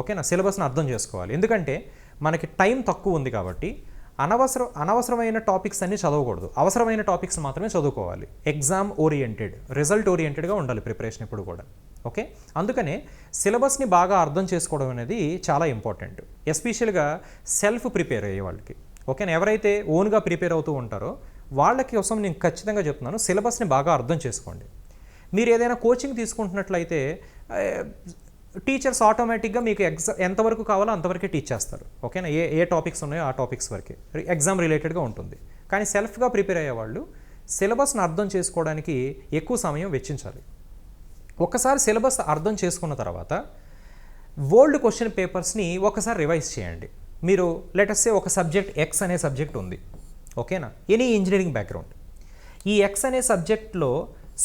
ఓకేనా? సిలబస్ని అర్థం చేసుకోవాలి. ఎందుకంటే మనకి టైం తక్కువ ఉంది కాబట్టి అనవసరమైన టాపిక్స్ అన్నీ చదవకూడదు. అవసరమైన టాపిక్స్ మాత్రమే చదువుకోవాలి. ఎగ్జామ్ ఓరియంటెడ్, రిజల్ట్ ఓరియంటెడ్గా ఉండాలి ప్రిపరేషన్ ఎప్పుడు కూడా. ఓకే? అందుకనే సిలబస్ని బాగా అర్థం చేసుకోవడం అనేది చాలా ఇంపార్టెంట్, ఎస్పెషల్గా సెల్ఫ్ ప్రిపేర్ అయ్యే వాళ్ళకి. ఓకేనా? ఎవరైతే ఓన్గా ప్రిపేర్ అవుతూ ఉంటారో వాళ్ళకి కోసం నేను ఖచ్చితంగా చెప్తున్నాను, సిలబస్ని బాగా అర్థం చేసుకోండి. మీరు ఏదైనా కోచింగ్ తీసుకుంటున్నట్లయితే టీచర్స్ ఆటోమేటిక్గా మీకు ఎంతవరకు కావాలో అంతవరకే టీచ్ చేస్తారు. ఓకేనా? ఏ టాపిక్స్ ఉన్నాయో ఆ టాపిక్స్ వరకే ఎగ్జామ్ రిలేటెడ్గా ఉంటుంది. కానీ సెల్ఫ్గా ప్రిపేర్ అయ్యేవాళ్ళు సిలబస్ని అర్థం చేసుకోవడానికి ఎక్కువ సమయం వెచ్చించాలి. ఒకసారి సిలబస్ అర్థం చేసుకున్న తర్వాత ఓల్డ్ క్వశ్చన్ పేపర్స్ని ఒకసారి రివైజ్ చేయండి. మీరు లెటస్ సే ఒక సబ్జెక్ట్ ఎక్స్ అనే సబ్జెక్ట్ ఉంది. ఓకేనా? Any engineering background. ఈ ఎక్స్ అనే సబ్జెక్ట్లో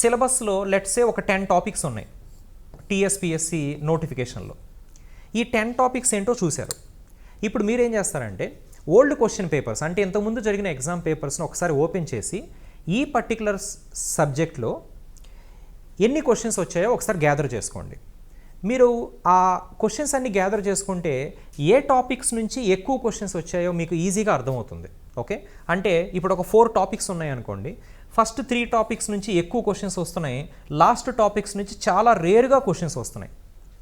సిలబస్లో లెట్స్ సే ఒక 10 టాపిక్స్ ఉన్నాయి టీఎస్పిఎస్సి నోటిఫికేషన్లో. ఈ 10 టాపిక్స్ ఏంటో చూశారు. ఇప్పుడు మీరేం చేస్తారంటే ఓల్డ్ క్వశ్చన్ పేపర్స్, అంటే ఇంతకుముందు జరిగిన ఎగ్జామ్ పేపర్స్ని ఒకసారి ఓపెన్ చేసి ఈ పర్టికులర్ సబ్జెక్ట్లో ఎన్ని క్వశ్చన్స్ వచ్చాయో ఒకసారి గ్యాదర్ చేసుకోండి. మీరు ఆ క్వశ్చన్స్ అన్ని గ్యాదర్ చేసుకుంటే ఏ టాపిక్స్ నుంచి ఎక్కువ క్వశ్చన్స్ వచ్చాయో మీకు ఈజీగా అర్థమవుతుంది. ఓకే? అంటే ఇప్పుడు ఒక 4 టాపిక్స్ ఉన్నాయనుకోండి, ఫస్ట్ 3 టాపిక్స్ నుంచి ఎక్కువ క్వశ్చన్స్ వస్తున్నాయి, లాస్ట్ టాపిక్స్ నుంచి చాలా రేర్గా క్వశ్చన్స్ వస్తున్నాయి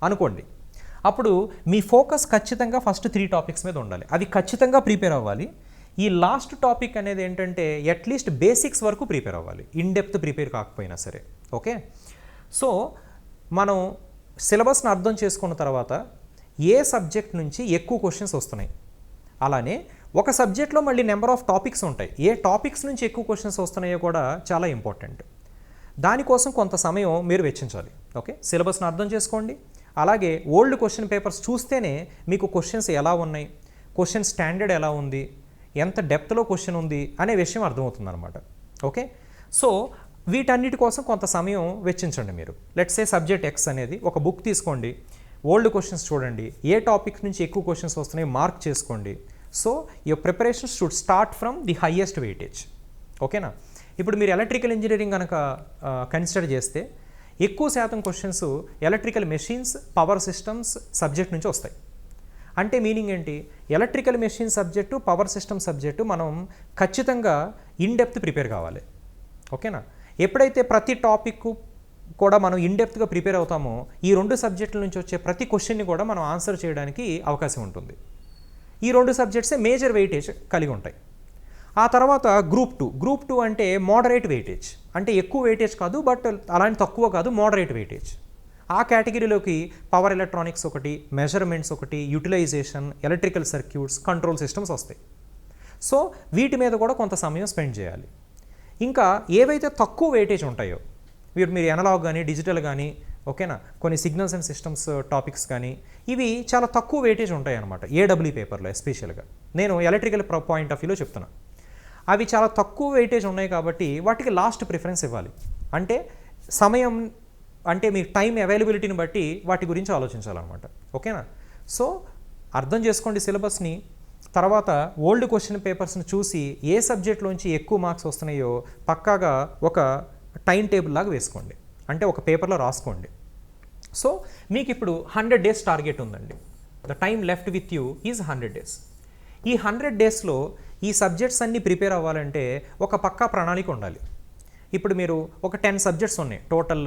అనుకోండి. అప్పుడు మీ ఫోకస్ ఖచ్చితంగా ఫస్ట్ 3 టాపిక్స్ మీద ఉండాలి. అవి ఖచ్చితంగా ప్రిపేర్ అవ్వాలి. ఈ లాస్ట్ టాపిక్ అనేది ఏంటంటే అట్లీస్ట్ బేసిక్స్ వరకు ప్రిపేర్ అవ్వాలి, ఇన్ డెప్త్ ప్రిపేర్ కాకపోయినా సరే. ఓకే? సో మనం సిలబస్ని అర్థం చేసుకున్న తర్వాత ఏ సబ్జెక్ట్ నుంచి ఎక్కువ క్వశ్చన్స్ వస్తున్నాయి, అలానే ఒక సబ్జెక్ట్లో మళ్ళీ నెంబర్ ఆఫ్ టాపిక్స్ ఉంటాయి, ఏ టాపిక్స్ నుంచి ఎక్కువ క్వశ్చన్స్ వస్తున్నాయో కూడా చాలా ఇంపార్టెంట్. దానికోసం కొంత సమయం మీరు వెచ్చించాలి. ఓకే? సిలబస్ని అర్థం చేసుకోండి. అలాగే ఓల్డ్ క్వశ్చన్ పేపర్స్ చూస్తేనే మీకు క్వశ్చన్స్ ఎలా ఉన్నాయి, క్వశ్చన్ స్టాండర్డ్ ఎలా ఉంది, ఎంత డెప్త్లో క్వశ్చన్ ఉంది అనే విషయం అర్థమవుతుంది అనమాట. ఓకే? సో వీటన్నిటి కోసం కొంత సమయం వెచ్చించండి మీరు. లెట్స్ సే సబ్జెక్ట్ ఎక్స్ అనేది ఒక బుక్ తీసుకోండి, ఓల్డ్ క్వశ్చన్స్ చూడండి, ఏ టాపిక్ నుంచి ఎక్కువ క్వశ్చన్స్ వస్తున్నాయో మార్క్ చేసుకోండి. So your preparation should start from the highest weightage. ఓకేనా? ఇప్పుడు మీరు ఎలక్ట్రికల్ ఇంజనీరింగ్ కనుక కన్సిడర్ చేస్తే ఎక్కువ శాతం questions electrical machines, power systems subject నుంచి వస్తాయి. అంటే మీనింగ్ ఏంటి? Electrical machine subject, power system subject మనం ఖచ్చితంగా ఇన్ డెప్త్ ప్రిపేర్ కావాలి. ఓకేనా? ఎప్పుడైతే ప్రతి టాపిక్ కూడా మనం ఇన్ డెప్త్గా ప్రిపేర్ అవుతామో ఈ 2 సబ్జెక్టుల నుంచి వచ్చే ప్రతి క్వశ్చన్ని కూడా మనం ఆన్సర్ చేయడానికి అవకాశం ఉంటుంది. ఈ 2 సబ్జెక్ట్సే మేజర్ వెయిటేజ్ కలిగి ఉంటాయి. ఆ తర్వాత గ్రూప్ టూ అంటే మోడరేట్ వెయిటేజ్, అంటే ఎక్కువ వెయిటేజ్ కాదు బట్ అలాంటి తక్కువ కాదు, మోడరేట్ వెయిటేజ్. ఆ కేటగిరీలోకి పవర్ ఎలక్ట్రానిక్స్ ఒకటి, మెజర్మెంట్స్ ఒకటి, utilization, electrical circuits, control systems వస్తాయి. సో వీటి మీద కూడా కొంత సమయం స్పెండ్ చేయాలి. ఇంకా ఏవైతే తక్కువ వెయిటేజ్ ఉంటాయో మీరు ఎనలాగ్ కానీ డిజిటల్ కానీ, ఓకేనా, కొన్ని సిగ్నల్స్ అండ్ సిస్టమ్స్ టాపిక్స్ కానీ, ఇవి చాలా తక్కువ వెయిటేజ్ ఉంటాయి అన్నమాట ఏడబ్ల్యూ పేపర్లో. ఎస్పెషల్గా నేను ఎలక్ట్రికల్ పాయింట్ ఆఫ్ వ్యూలో చెప్తున్నా. అవి చాలా తక్కువ వెయిటేజ్ ఉన్నాయి కాబట్టి వాటికి లాస్ట్ ప్రిఫరెన్స్ ఇవ్వాలి. అంటే సమయం, అంటే మీ టైం అవైలబిలిటీని బట్టి వాటి గురించి ఆలోచించాలన్నమాట. ఓకేనా? సో అర్థం చేసుకోండి సిలబస్ని. తర్వాత ఓల్డ్ క్వశ్చన్ పేపర్స్ని చూసి ఏ సబ్జెక్ట్లోంచి ఎక్కువ మార్క్స్ వస్తున్నాయో పక్కాగా ఒక టైం టేబుల్ లాగా వేసుకోండి, అంటే ఒక పేపర్లో రాసుకోండి. సో మీకు ఇప్పుడు 100 డేస్ టార్గెట్ ఉందండి. The time left with you is 100 days. ఈ 100 డేస్లో ఈ సబ్జెక్ట్స్ అన్నీ ప్రిపేర్ అవ్వాలంటే ఒక పక్కా ప్రణాళిక ఉండాలి. ఇప్పుడు మీరు ఒక 10 సబ్జెక్ట్స్ ఉన్నాయి టోటల్,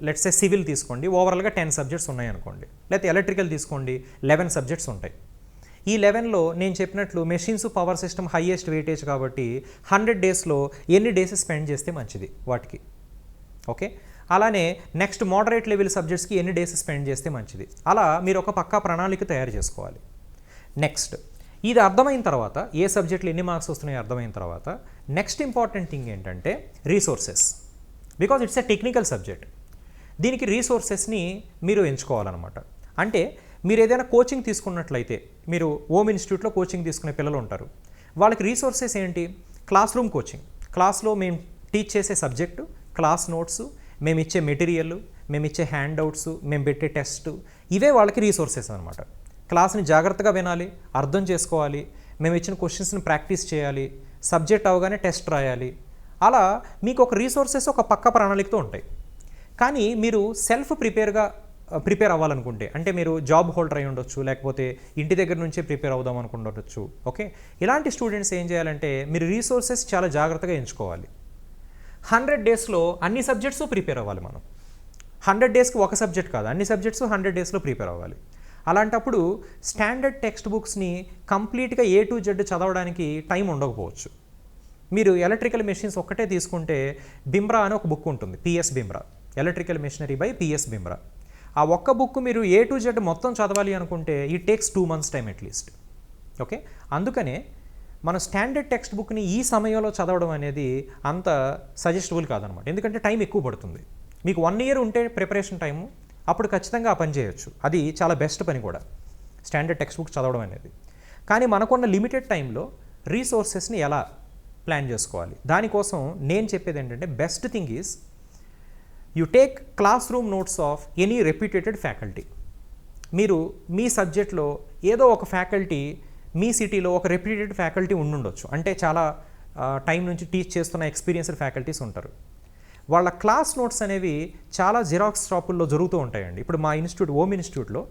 లెట్స్ సే సివిల్ తీసుకోండి, ఓవరాల్గా 10 సబ్జెక్ట్స్ ఉన్నాయి అనుకోండి, లేకపోతే ఎలక్ట్రికల్ తీసుకోండి 11 సబ్జెక్ట్స్ ఉంటాయి. ఈ 11లో నేను చెప్పినట్లు machines power system highest weightage కాబట్టి 100 డేస్లో ఎన్ని డేస్ స్పెండ్ చేస్తే మంచిది వాటికి. ఓకే, అలానే నెక్స్ట్ మోడరేట్ లెవెల్ సబ్జెక్ట్స్కి ఎన్ని డేస్ స్పెండ్ చేస్తే మంచిది. అలా మీరు ఒక పక్కా ప్రణాళిక తయారు చేసుకోవాలి. నెక్స్ట్ ఇది అర్థమైన తర్వాత, ఏ సబ్జెక్టులు ఎన్ని మార్క్స్ వస్తున్నాయో అర్థమైన తర్వాత, నెక్స్ట్ ఇంపార్టెంట్ థింగ్ ఏంటంటే resources. Because it's a technical subject. దీనికి రీసోర్సెస్ని మీరు ఎంచుకోవాలన్నమాట. అంటే మీరు ఏదైనా కోచింగ్ తీసుకున్నట్లయితే, మీరు ఓమ్ ఇన్స్టిట్యూట్లో కోచింగ్ తీసుకునే పిల్లలు ఉంటారు, వాళ్ళకి రీసోర్సెస్ ఏంటి? Class room coaching. క్లాస్లో మేము టీచ్ చేసే సబ్జెక్టు, క్లాస్ నోట్స్, మేము ఇచ్చే మెటీరియల్, మేము ఇచ్చే హ్యాండ్ అవుట్స్, మేము పెట్టే టెస్ట్, ఇవే వాళ్ళకి రీసోర్సెస్ అనమాట. క్లాస్ని జాగ్రత్తగా వినాలి, అర్థం చేసుకోవాలి, మేము ఇచ్చిన క్వశ్చన్స్ని ప్రాక్టీస్ చేయాలి, సబ్జెక్ట్ అవగానే టెస్ట్ రాయాలి. అలా మీకు ఒక రీసోర్సెస్ ఒక పక్క ప్రణాళికతో ఉంటాయి. కానీ మీరు సెల్ఫ్ ప్రిపేర్ అవ్వాలనుకుంటే, అంటే మీరు జాబ్ హోల్డర్ అయి ఉండొచ్చు, లేకపోతే ఇంటి దగ్గర నుంచే ప్రిపేర్ అవుదాం అనుకుంటుండొచ్చు. ఓకే, ఇలాంటి స్టూడెంట్స్ ఏం చేయాలంటే మీరు రీసోర్సెస్ చాలా జాగ్రత్తగా ఎంచుకోవాలి. 100 డేస్లో అన్ని సబ్జెక్ట్స్ ప్రిపేర్ అవ్వాలి. మనం 100 డేస్కి ఒక సబ్జెక్ట్ కాదు, అన్ని సబ్జెక్ట్స్ 100 డేస్లో ప్రిపేర్ అవ్వాలి. అలాంటప్పుడు స్టాండర్డ్ టెక్స్ట్ బుక్స్ని కంప్లీట్గా A to Z చదవడానికి టైం ఉండకపోవచ్చు. మీరు ఎలక్ట్రికల్ మెషిన్స్ ఒక్కటే తీసుకుంటే బిమ్రా అని ఒక బుక్ ఉంటుంది, PS Bimbhra, electrical machinery by PS Bimbhra. ఆ ఒక్క బుక్ మీరు A to Z మొత్తం చదవాలి అనుకుంటే it takes 2 months time at least. Okay, అందుకనే మన స్టాండర్డ్ టెక్స్ట్ బుక్ని ఈ సమయంలో చదవడం అనేది అంత సజెస్టబుల్ కాదనమాట. ఎందుకంటే టైం ఎక్కువ పడుతుంది. మీకు 1 year ఉంటే ప్రిపరేషన్ టైము, అప్పుడు ఖచ్చితంగా ఆ పని చేయొచ్చు. అది చాలా బెస్ట్ పని కూడా, స్టాండర్డ్ టెక్స్ట్ బుక్ చదవడం అనేది. కానీ మనకున్న లిమిటెడ్ టైంలో రీసోర్సెస్ని ఎలా ప్లాన్ చేసుకోవాలి, దానికోసం నేను చెప్పేది ఏంటంటే best thing is you take class room notes of any reputed faculty. మీరు మీ సబ్జెక్ట్లో ఏదో ఒక ఫ్యాకల్టీ, మీ సిటీలో ఒక రెప్యూటెడ్ ఫ్యాకల్టీ ఉండుండొచ్చు, అంటే చాలా టైం నుంచి టీచ్ చేస్తున్న ఎక్స్పీరియన్స్డ్ ఫ్యాకల్టీస్ ఉంటారు. వాళ్ళ క్లాస్ నోట్స్ అనేవి చాలా జిరాక్స్ షాపుల్లో జరుగుతూ ఉంటాయండి. ఇప్పుడు మా ఇన్స్టిట్యూట్, ఓమ్ ఇన్స్టిట్యూట్లో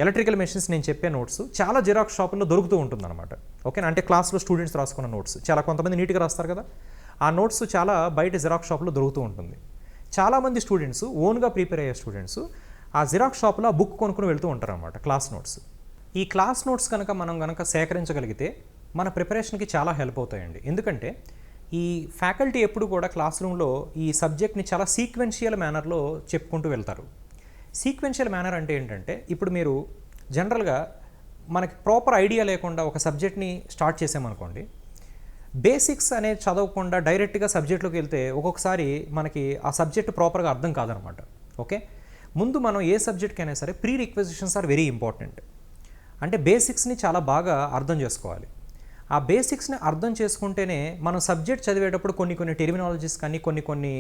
ఎలక్ట్రికల్ మెషిన్స్ నేను చెప్పే నోట్స్ చాలా జిరాక్స్ షాపుల్లో దొరుకుతూ ఉంటుందన్నమాట. ఓకేనా, అంటే క్లాస్లో స్టూడెంట్స్ రాసుకున్న నోట్స్ చాలా, కొంతమంది నీట్గా రాస్తారు కదా, ఆ నోట్స్ చాలా బయట జిరాక్స్ షాపులో దొరుకుతూ ఉంటుంది. చాలామంది స్టూడెంట్స్, ఓన్గా ప్రిపేర్ అయ్యే స్టూడెంట్స్ ఆ జిరాక్స్ షాప్లో ఆ బుక్ కొనుక్కుని వెళ్తూ ఉంటారు అన్నమాట, క్లాస్ నోట్స్. ఈ క్లాస్ నోట్స్ మనం కనుక సేకరించగలిగితే మన ప్రిపరేషన్కి చాలా హెల్ప్ అవుతాయండి. ఎందుకంటే ఈ ఫ్యాకల్టీ ఎప్పుడు కూడా క్లాస్ రూమ్లో ఈ సబ్జెక్ట్ని చాలా సీక్వెన్షియల్ మేనర్లో చెప్పుకుంటూ వెళ్తారు. సీక్వెన్షియల్ మేనర్ అంటే ఏంటంటే, ఇప్పుడు మీరు జనరల్గా మనకి ప్రాపర్ ఐడియా లేకుండా ఒక సబ్జెక్ట్ని స్టార్ట్ చేసామనుకోండి, బేసిక్స్ అనేది చదవకుండా డైరెక్ట్గా సబ్జెక్ట్లోకి వెళ్తే ఒక్కొక్కసారి మనకి ఆ సబ్జెక్ట్ ప్రాపర్గా అర్థం కాదనమాట. ఓకే, ముందు మనం ఏ సబ్జెక్ట్కి అయినా సరే ప్రీ రిక్వెజిషన్స్ ఆర్ వెరీ ఇంపార్టెంట్. అంటే బేసిక్స్ని చాలా బాగా అర్థం చేసుకోవాలి. ఆ బేసిక్స్ని అర్థం చేసుకుంటేనే మనం సబ్జెక్ట్ చదివేటప్పుడు కొన్ని టెర్మినాలజీస్ కానీ, కొన్ని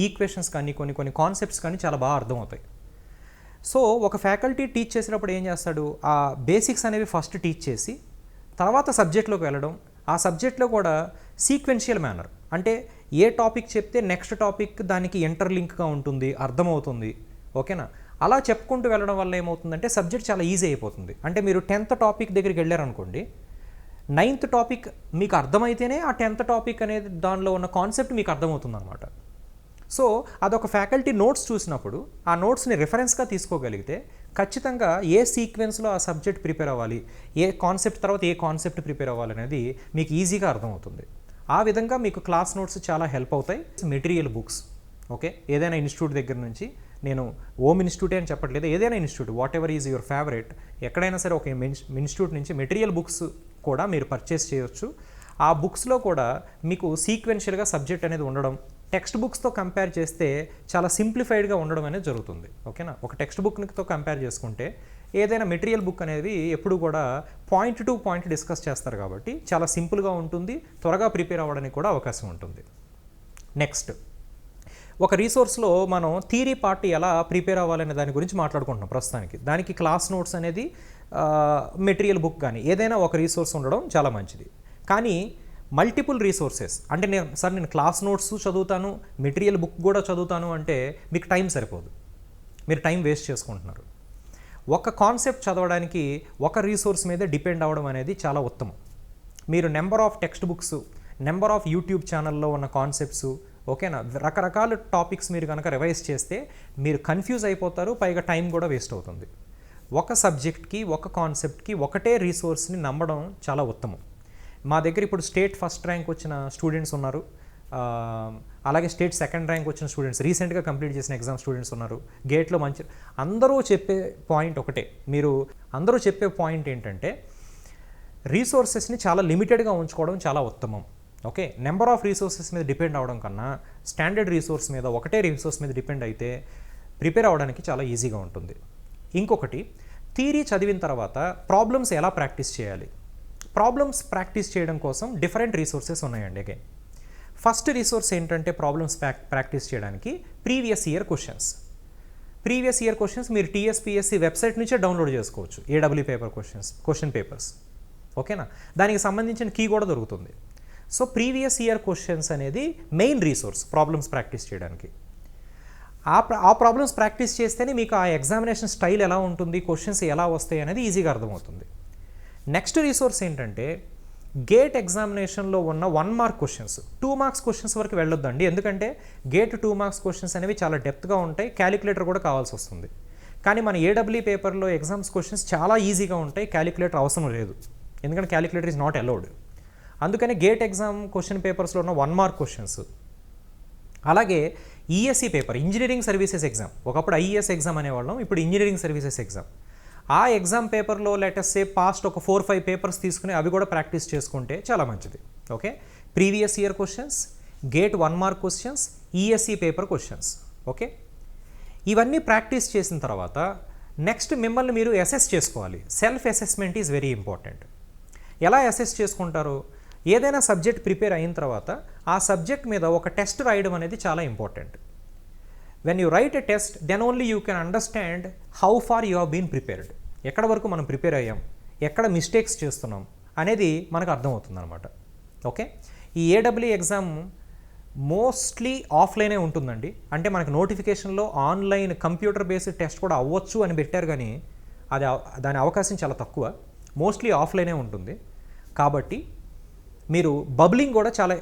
ఈక్వేషన్స్ కానీ, కొన్ని కాన్సెప్ట్స్ కానీ చాలా బాగా అర్థమవుతాయి. సో ఒక ఫ్యాకల్టీ టీచ్ చేసేటప్పుడు ఏం చేస్తాడు, ఆ బేసిక్స్ అనేవి ఫస్ట్ టీచ్ చేసి తర్వాత సబ్జెక్ట్లోకి వెళ్ళడం, ఆ సబ్జెక్ట్లో కూడా సీక్వెన్షియల్ మేనర్, అంటే ఏ టాపిక్ చెప్తే నెక్స్ట్ టాపిక్ దానికి ఇంటర్లింక్గా ఉంటుంది, అర్థమవుతుంది. ఓకేనా, అలా చెప్పుకుంటూ వెళ్ళడం వల్ల ఏమవుతుందంటే సబ్జెక్ట్ చాలా ఈజీ అయిపోతుంది. అంటే మీరు 10th టాపిక్ దగ్గరికి వెళ్ళారనుకోండి, 9th టాపిక్ మీకు అర్థమైతేనే ఆ 10th టాపిక్ అనేది దానిలో ఉన్న కాన్సెప్ట్ మీకు అర్థమవుతుంది అనమాట. సో అదొక ఫ్యాకల్టీ నోట్స్ చూసినప్పుడు ఆ నోట్స్ని రిఫరెన్స్గా తీసుకోగలిగితే ఖచ్చితంగా ఏ సీక్వెన్స్లో ఆ సబ్జెక్ట్ ప్రిపేర్ అవ్వాలి, ఏ కాన్సెప్ట్ తర్వాత ఏ కాన్సెప్ట్ ప్రిపేర్ అవ్వాలి అనేది మీకు ఈజీగా అర్థమవుతుంది. ఆ విధంగా మీకు క్లాస్ నోట్స్ చాలా హెల్ప్ అవుతాయి. మెటీరియల్ బుక్స్, ఓకే, ఏదైనా ఇన్స్టిట్యూట్ దగ్గర నుంచి, నేను ఓమ్ ఇన్స్టిట్యూటే అని చెప్పట్లేదు, ఏదైనా institute, what ever is your favourite, ఎక్కడైనా సరే ఒక ఇన్స్టిట్యూట్ నుంచి మెటీరియల్ బుక్స్ కూడా మీరు పర్చేస్ చేయొచ్చు. ఆ బుక్స్లో కూడా మీకు సీక్వెన్షియల్గా సబ్జెక్ట్ అనేది ఉండడం, టెక్స్ట్ బుక్స్తో కంపేర్ చేస్తే చాలా సింప్లిఫైడ్గా ఉండడం అనేది జరుగుతుంది. ఓకేనా, ఒక టెక్స్ట్ బుక్తో కంపేర్ చేసుకుంటే ఏదైనా మెటీరియల్ బుక్ అనేది ఎప్పుడు కూడా పాయింట్ టు పాయింట్ డిస్కస్ చేస్తారు కాబట్టి చాలా సింపుల్గా ఉంటుంది, త్వరగా ప్రిపేర్ అవ్వడానికి కూడా అవకాశం ఉంటుంది. నెక్స్ట్, ఒక రీసోర్స్లో మనం థియరీ పార్ట్ ఎలా ప్రిపేర్ అవ్వాలనే దాని గురించి మాట్లాడుకుంటున్నాం ప్రస్తుతానికి. దానికి క్లాస్ నోట్స్ అనేది మెటీరియల్ బుక్ కానీ ఏదైనా ఒక రీసోర్స్ ఉండడం చాలా మంచిది. కానీ మల్టిపుల్ రీసోర్సెస్ అంటే నేను క్లాస్ నోట్స్ చదువుతాను, మెటీరియల్ బుక్ కూడా చదువుతాను అంటే మీకు టైం సరిపోదు. మీరు టైం వేస్ట్ చేసుకుంటున్నారు. ఒక కాన్సెప్ట్ చదవడానికి ఒక రీసోర్స్ మీద డిపెండ్ అవ్వడం అనేది చాలా ఉత్తమం. మీరు number of text books, number of YouTube ఛానల్లో ఉన్న కాన్సెప్ట్స్, ఓకేనా, రకరకాల టాపిక్స్ మీరు కనుక రివైజ్ చేస్తే మీరు కన్ఫ్యూజ్ అయిపోతారు, పైగా టైం కూడా వేస్ట్ అవుతుంది. ఒక సబ్జెక్ట్కి, ఒక కాన్సెప్ట్కి ఒకటే రీసోర్స్ని నమ్మడం చాలా ఉత్తమం. మా దగ్గర ఇప్పుడు స్టేట్ ఫస్ట్ ర్యాంక్ వచ్చిన స్టూడెంట్స్ ఉన్నారు, అలాగే స్టేట్ సెకండ్ ర్యాంక్ వచ్చిన స్టూడెంట్స్, రీసెంట్గా కంప్లీట్ చేసిన ఎగ్జామ్ స్టూడెంట్స్ ఉన్నారు. గేట్లో మంచి అందరూ చెప్పే పాయింట్ ఒకటే, అందరూ చెప్పే పాయింట్ ఏంటంటే రీసోర్సెస్ని చాలా లిమిటెడ్గా ఉంచుకోవడం చాలా ఉత్తమం. ఓకే, నెంబర్ ఆఫ్ రీసోర్సెస్ మీద డిపెండ్ అవ్వడం కన్నా స్టాండర్డ్ రీసోర్స్ మీద, ఒకటే రీసోర్స్ మీద డిపెండ్ అయితే ప్రిపేర్ అవ్వడానికి చాలా ఈజీగా ఉంటుంది. ఇంకొకటి, థియరీ చదివిన తర్వాత ప్రాబ్లమ్స్ ఎలా ప్రాక్టీస్ చేయాలి. ప్రాబ్లమ్స్ ప్రాక్టీస్ చేయడం కోసం డిఫరెంట్ రీసోర్సెస్ ఉన్నాయండి. అగైన్ ఫస్ట్ రీసోర్స్ ఏంటంటే ప్రాబ్లమ్స్ ప్రాక్టీస్ చేయడానికి previous year questions. Previous year questions మీరు టీఎస్పీఎస్సీ వెబ్సైట్ నుంచే డౌన్లోడ్ చేసుకోవచ్చు. ఏడబ్ల్యూ పేపర్ క్వశ్చన్ పేపర్స్, ఓకేనా, దానికి సంబంధించిన కీ కూడా దొరుకుతుంది. సో ప్రీవియస్ ఇయర్ క్వశ్చన్స్ అనేది మెయిన్ రీసోర్స్ ప్రాబ్లమ్స్ ప్రాక్టీస్ చేయడానికి. ఆ ప్రాబ్లమ్స్ ప్రాక్టీస్ చేస్తేనే మీకు ఆ ఎగ్జామినేషన్ స్టైల్ ఎలా ఉంటుంది, క్వశ్చన్స్ ఎలా వస్తాయి అనేది ఈజీగా అర్థమవుతుంది. నెక్స్ట్ రీసోర్స్ ఏంటంటే గేట్ ఎగ్జామినేషన్లో ఉన్న 1 మార్క్ క్వశ్చన్స్. 2 మార్క్స్ క్వశ్చన్స్ వరకు వెళ్ళొద్దండి, ఎందుకంటే గేట్ 2 మార్క్స్ క్వశ్చన్స్ అనేవి చాలా డెప్త్గా ఉంటాయి, క్యాలిక్యులేటర్ కూడా కావాల్సి వస్తుంది. కానీ మన ఏడబ్ల్యూ పేపర్లో ఎగ్జామ్స్ క్వశ్చన్స్ చాలా ఈజీగా ఉంటాయి, క్యాలిక్యులేటర్ అవసరం లేదు, ఎందుకంటే క్యాలిక్యులేటర్ ఈజ్ నాట్ అలౌడ్. అందుకని గేట్ ఎగ్జామ్ క్వశ్చన్ పేపర్స్లో ఉన్న 1 మార్క్ క్వశ్చన్స్, అలాగే ESC paper, engineering services exam, ఒకప్పుడు ఐఈఎస్ ఎగ్జామ్ అనేవాళ్ళం, ఇప్పుడు ఇంజనీరింగ్ సర్వీసెస్ ఎగ్జామ్. ఆ ఎగ్జామ్ పేపర్లో లెటెస్ట్ సే పాస్ట్ ఒక 4-5 పేపర్స్ తీసుకుని అవి కూడా ప్రాక్టీస్ చేసుకుంటే చాలా మంచిది. Okay, previous year questions, gate 1 mark questions, ESC paper questions. Okay, ఇవన్నీ ప్రాక్టీస్ చేసిన తర్వాత నెక్స్ట్ మిమ్మల్ని మీరు అసెస్ చేసుకోవాలి. Self assessment is very important. ఎలా అసెస్ చేసుకుంటారు? ఏదైనా సబ్జెక్ట్ ప్రిపేర్ అయిన తర్వాత ఆ సబ్జెక్ట్ మీద ఒక టెస్ట్ రాయడం అనేది చాలా important. When you write a test, then only you can understand how far you have been prepared. ఎక్కడ వరకు మనం ప్రిపేర్ అయ్యాం, ఎక్కడ మిస్టేక్స్ చేస్తున్నాం అనేది మనకు అర్థమవుతుంది అనమాట. ఓకే, ఈ ఏడబ్ల్యూ ఎగ్జామ్ మోస్ట్లీ ఆఫ్లైనే ఉంటుందండి. అంటే మనకు నోటిఫికేషన్లో ఆన్లైన్ కంప్యూటర్ బేస్డ్ టెస్ట్ కూడా అవ్వచ్చు అని పెట్టారు, కానీ దాని అవకాశం చాలా తక్కువ. మోస్ట్లీ ఆఫ్లైనే ఉంటుంది. కాబట్టి మీరు బబ్లింగ్ కూడా చాలా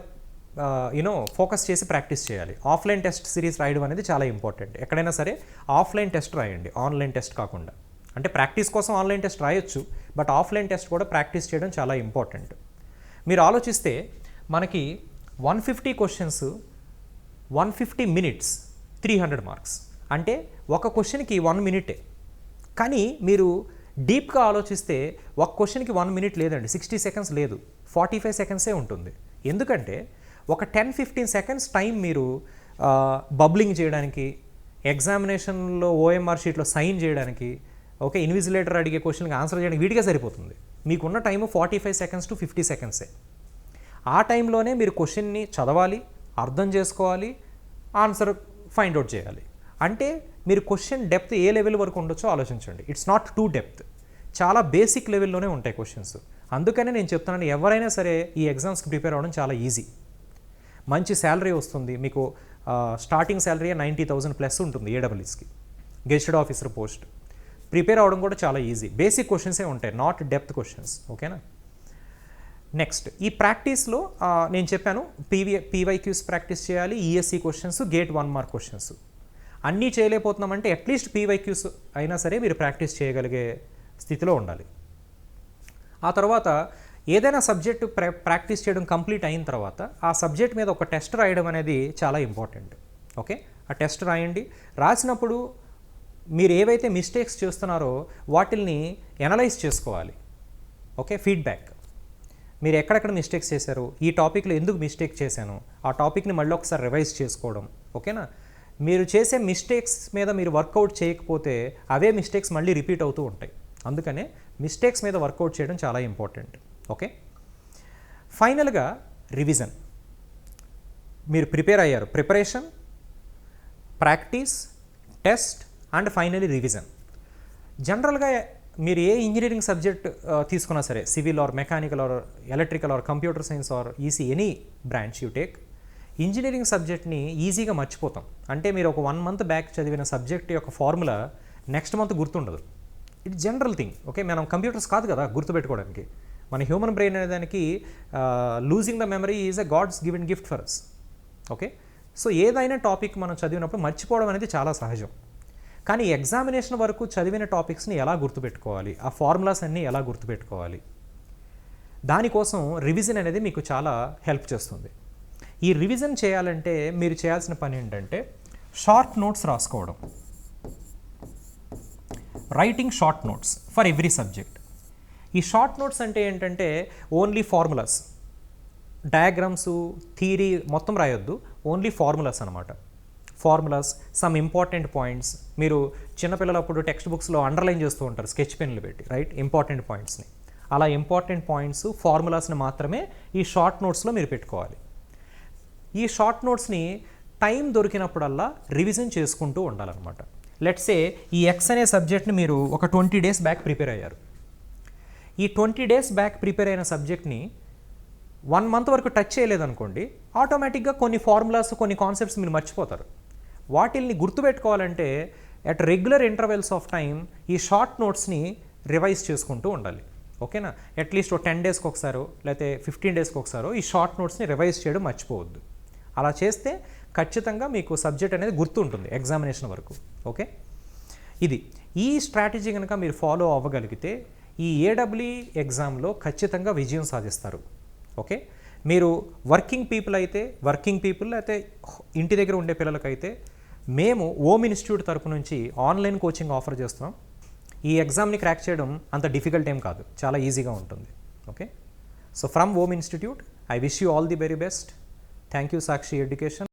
ఫోకస్ చేసి ప్రాక్టీస్ చేయాలి. ఆఫ్లైన్ టెస్ట్ సిరీస్ రాయడం అనేది చాలా ఇంపార్టెంట్. ఎక్కడైనా సరే ఆఫ్లైన్ టెస్ట్ రాయండి, ఆన్లైన్ టెస్ట్ కాకుండా. అంటే ప్రాక్టీస్ కోసం ఆన్లైన్ టెస్ట్ రాయొచ్చు, బట్ ఆఫ్లైన్ టెస్ట్ కూడా ప్రాక్టీస్ చేయడం చాలా ఇంపార్టెంట్. మీరు ఆలోచిస్తే మనకి 150 క్వశ్చన్స్, 150 మినిట్స్, 300 మార్క్స్. అంటే ఒక క్వశ్చన్కి 1 మినిటే. కానీ మీరు డీప్గా ఆలోచిస్తే ఒక క్వశ్చన్కి 1 మినిట్ లేదండి, 60 సెకండ్స్ లేదు, 45 సెకండ్సే ఉంటుంది. ఎందుకంటే ఒక 10-15 సెకండ్స్ టైం మీరు బబ్లింగ్ చేయడానికి, ఎగ్జామినేషన్లో ఓఎంఆర్ షీట్లో సైన్ చేయడానికి, ఓకే, ఇన్విజిలేటర్ అడిగే క్వశ్చన్కి ఆన్సర్ చేయడానికి వీటికే సరిపోతుంది. మీకున్న టైము 45 సెకండ్స్ టు 50 సెకండ్సే. ఆ టైంలోనే మీరు క్వశ్చన్ని చదవాలి, అర్థం చేసుకోవాలి, ఆన్సర్ ఫైండ్ అవుట్ చేయాలి. అంటే మీరు క్వశ్చన్ డెప్త్ ఏ లెవెల్ వరకు ఉండొచ్చో ఆలోచించండి. ఇట్స్ నాట్ టూ డెప్త్, చాలా బేసిక్ లెవెల్లోనే ఉంటాయి క్వశ్చన్స్. అందుకనే నేను చెప్తున్నాను, ఎవరైనా సరే ఈ ఎగ్జామ్స్కి ప్రిపేర్ అవ్వడం చాలా ఈజీ. మంచి శాలరీ వస్తుంది మీకు. స్టార్టింగ్ శాలరీ 90,000 ప్లస్ ఉంటుంది ఏడబ్ల్యూస్కి, గెజిటెడ్ ఆఫీసర్ పోస్ట్. ప్రిపేర్ అవ్వడం కూడా చాలా ఈజీ, బేసిక్ క్వశ్చన్సే ఉంటాయి, నాట్ డెప్త్ క్వశ్చన్స్. ఓకేనా. నెక్స్ట్ ఈ ప్రాక్టీస్లో నేను చెప్పాను పీవైక్యూస్ ప్రాక్టీస్ చేయాలి, ESC questions, gate 1 mark questions. అన్నీ చేయలేకపోతున్నామంటే అట్లీస్ట్ పీవైక్యూస్ అయినా సరే మీరు ప్రాక్టీస్ చేయగలిగే స్థితిలో ఉండాలి. ఆ తర్వాత ఏదైనా సబ్జెక్ట్ ప్రాక్టీస్ చేయడం కంప్లీట్ అయిన తర్వాత ఆ సబ్జెక్ట్ మీద ఒక టెస్ట్ రాయడం అనేది చాలా ఇంపార్టెంట్. ఓకే, ఆ టెస్ట్ రాయండి. రాసినప్పుడు మీరు ఏవైతే మిస్టేక్స్ చేస్తున్నారో వాటిల్ని ఎనలైజ్ చేసుకోవాలి. ఓకే, ఫీడ్బ్యాక్, మీరు ఎక్కడెక్కడ మిస్టేక్స్ చేశారు, ఈ టాపిక్లో ఎందుకు మిస్టేక్ చేశాను, ఆ టాపిక్ని మళ్ళీ ఒకసారి రివైజ్ చేసుకోవడం. ఓకేనా. మీరు చేసే మిస్టేక్స్ మీద మీరు వర్కౌట్ చేయకపోతే అవే మిస్టేక్స్ మళ్ళీ రిపీట్ అవుతూ ఉంటాయి. అందుకనే మిస్టేక్స్ మీద వర్కౌట్ చేయడం చాలా ఇంపార్టెంట్. ఓకే, ఫైనల్గా రివిజన్. మీరు ప్రిపేర్ అయ్యారు, preparation, practice, test and finally revision. జనరల్గా మీరు ఏ ఇంజనీరింగ్ సబ్జెక్ట్ తీసుకున్నా సరే, civil or mechanical or electrical or computer science or EC, any branch you take, engineering సబ్జెక్ట్ని ఈజీగా మర్చిపోతాం. అంటే మీరు ఒక 1 మంత్ బ్యాక్ చదివిన సబ్జెక్ట్ యొక్క ఫార్ములా నెక్స్ట్ మంత్ గుర్తుండదు. It general thing. ఓకే, మనం కంప్యూటర్స్ కాదు కదా గుర్తుపెట్టుకోవడానికి. మన హ్యూమన్ బ్రెయిన్ అనే దానికి losing the memory is a God's given gift for us. Okay, so ఏదైనా టాపిక్ మనం చదివినప్పుడు మర్చిపోవడం అనేది చాలా సహజం. కానీ ఎగ్జామినేషన్ వరకు చదివిన టాపిక్స్ని ఎలా గుర్తుపెట్టుకోవాలి, ఆ ఫార్ములాస్ అన్నీ ఎలా గుర్తుపెట్టుకోవాలి, దానికోసం రివిజన్ అనేది మీకు చాలా హెల్ప్ చేస్తుంది. ఈ రివిజన్ చేయాలంటే మీరు చేయాల్సిన పని ఏంటంటే షార్ట్ నోట్స్ రాసుకోవడం. Writing short notes for every subject. ఈ షార్ట్ నోట్స్ అంటే ఏంటంటే ఓన్లీ ఫార్ములాస్, డయాగ్రామ్స్, థియరీ మొత్తం రాయొద్దు, ఓన్లీ ఫార్ములాస్ అనమాట. Formulas, some important points. మీరు చిన్నపిల్లలప్పుడు టెక్స్ట్ బుక్స్లో అండర్లైన్ చేస్తూ ఉంటారు స్కెచ్ పెన్లు పెట్టి, రైట్, ఇంపార్టెంట్ పాయింట్స్ని. అలా ఇంపార్టెంట్ పాయింట్స్, ఫార్ములాస్ని మాత్రమే ఈ షార్ట్ నోట్స్లో మీరు పెట్టుకోవాలి. ఈ షార్ట్ నోట్స్ని టైం దొరికినప్పుడల్లా రివిజన్ చేసుకుంటూ ఉండాలన్నమాట. లెట్సే ఈ ఎక్స్ అనే సబ్జెక్ట్ని మీరు ఒక 20 డేస్ బ్యాక్ ప్రిపేర్ అయ్యారు. ఈ 20 డేస్ బ్యాక్ ప్రిపేర్ అయిన సబ్జెక్ట్ని 1 మంత్ వరకు టచ్ చేయలేదనుకోండి, ఆటోమేటిక్గా కొన్ని ఫార్ములాస్, కొన్ని కాన్సెప్ట్స్ మీరు మర్చిపోతారు. వాటిల్ని గుర్తుపెట్టుకోవాలంటే at regular intervals of time ఈ షార్ట్ నోట్స్ని రివైజ్ చేసుకుంటూ ఉండాలి. ఓకేనా, అట్లీస్ట్ 10 డేస్కి ఒకసారో లేకపోతే 15 డేస్కి ఒకసారో ఈ షార్ట్ నోట్స్ని రివైజ్ చేయడం మర్చిపోవద్దు. అలా చేస్తే ఖచ్చితంగా మీకు సబ్జెక్ట్ అనేది గుర్తుంటుంది ఎగ్జామినేషన్ వరకు. ఓకే, ఇది ఈ స్ట్రాటజీ కనుక మీరు ఫాలో అవ్వగలిగితే ఈ ఏడబ్ల్యూఈ ఎగ్జామ్లో ఖచ్చితంగా విజయం సాధిస్తారు. ఓకే, మీరు వర్కింగ్ పీపుల్ అయితే అయితే ఇంటి దగ్గర ఉండే పిల్లలకైతే మేము ఓమ్ ఇన్స్టిట్యూట్ తరపు నుంచి ఆన్లైన్ కోచింగ్ ఆఫర్ చేస్తున్నాం. ఈ ఎగ్జామ్ని క్రాక్ చేయడం అంత డిఫికల్ట్ ఏం కాదు, చాలా ఈజీగా ఉంటుంది. Okay, so from home institute I wish you all the very best. Thank you Sakshi education.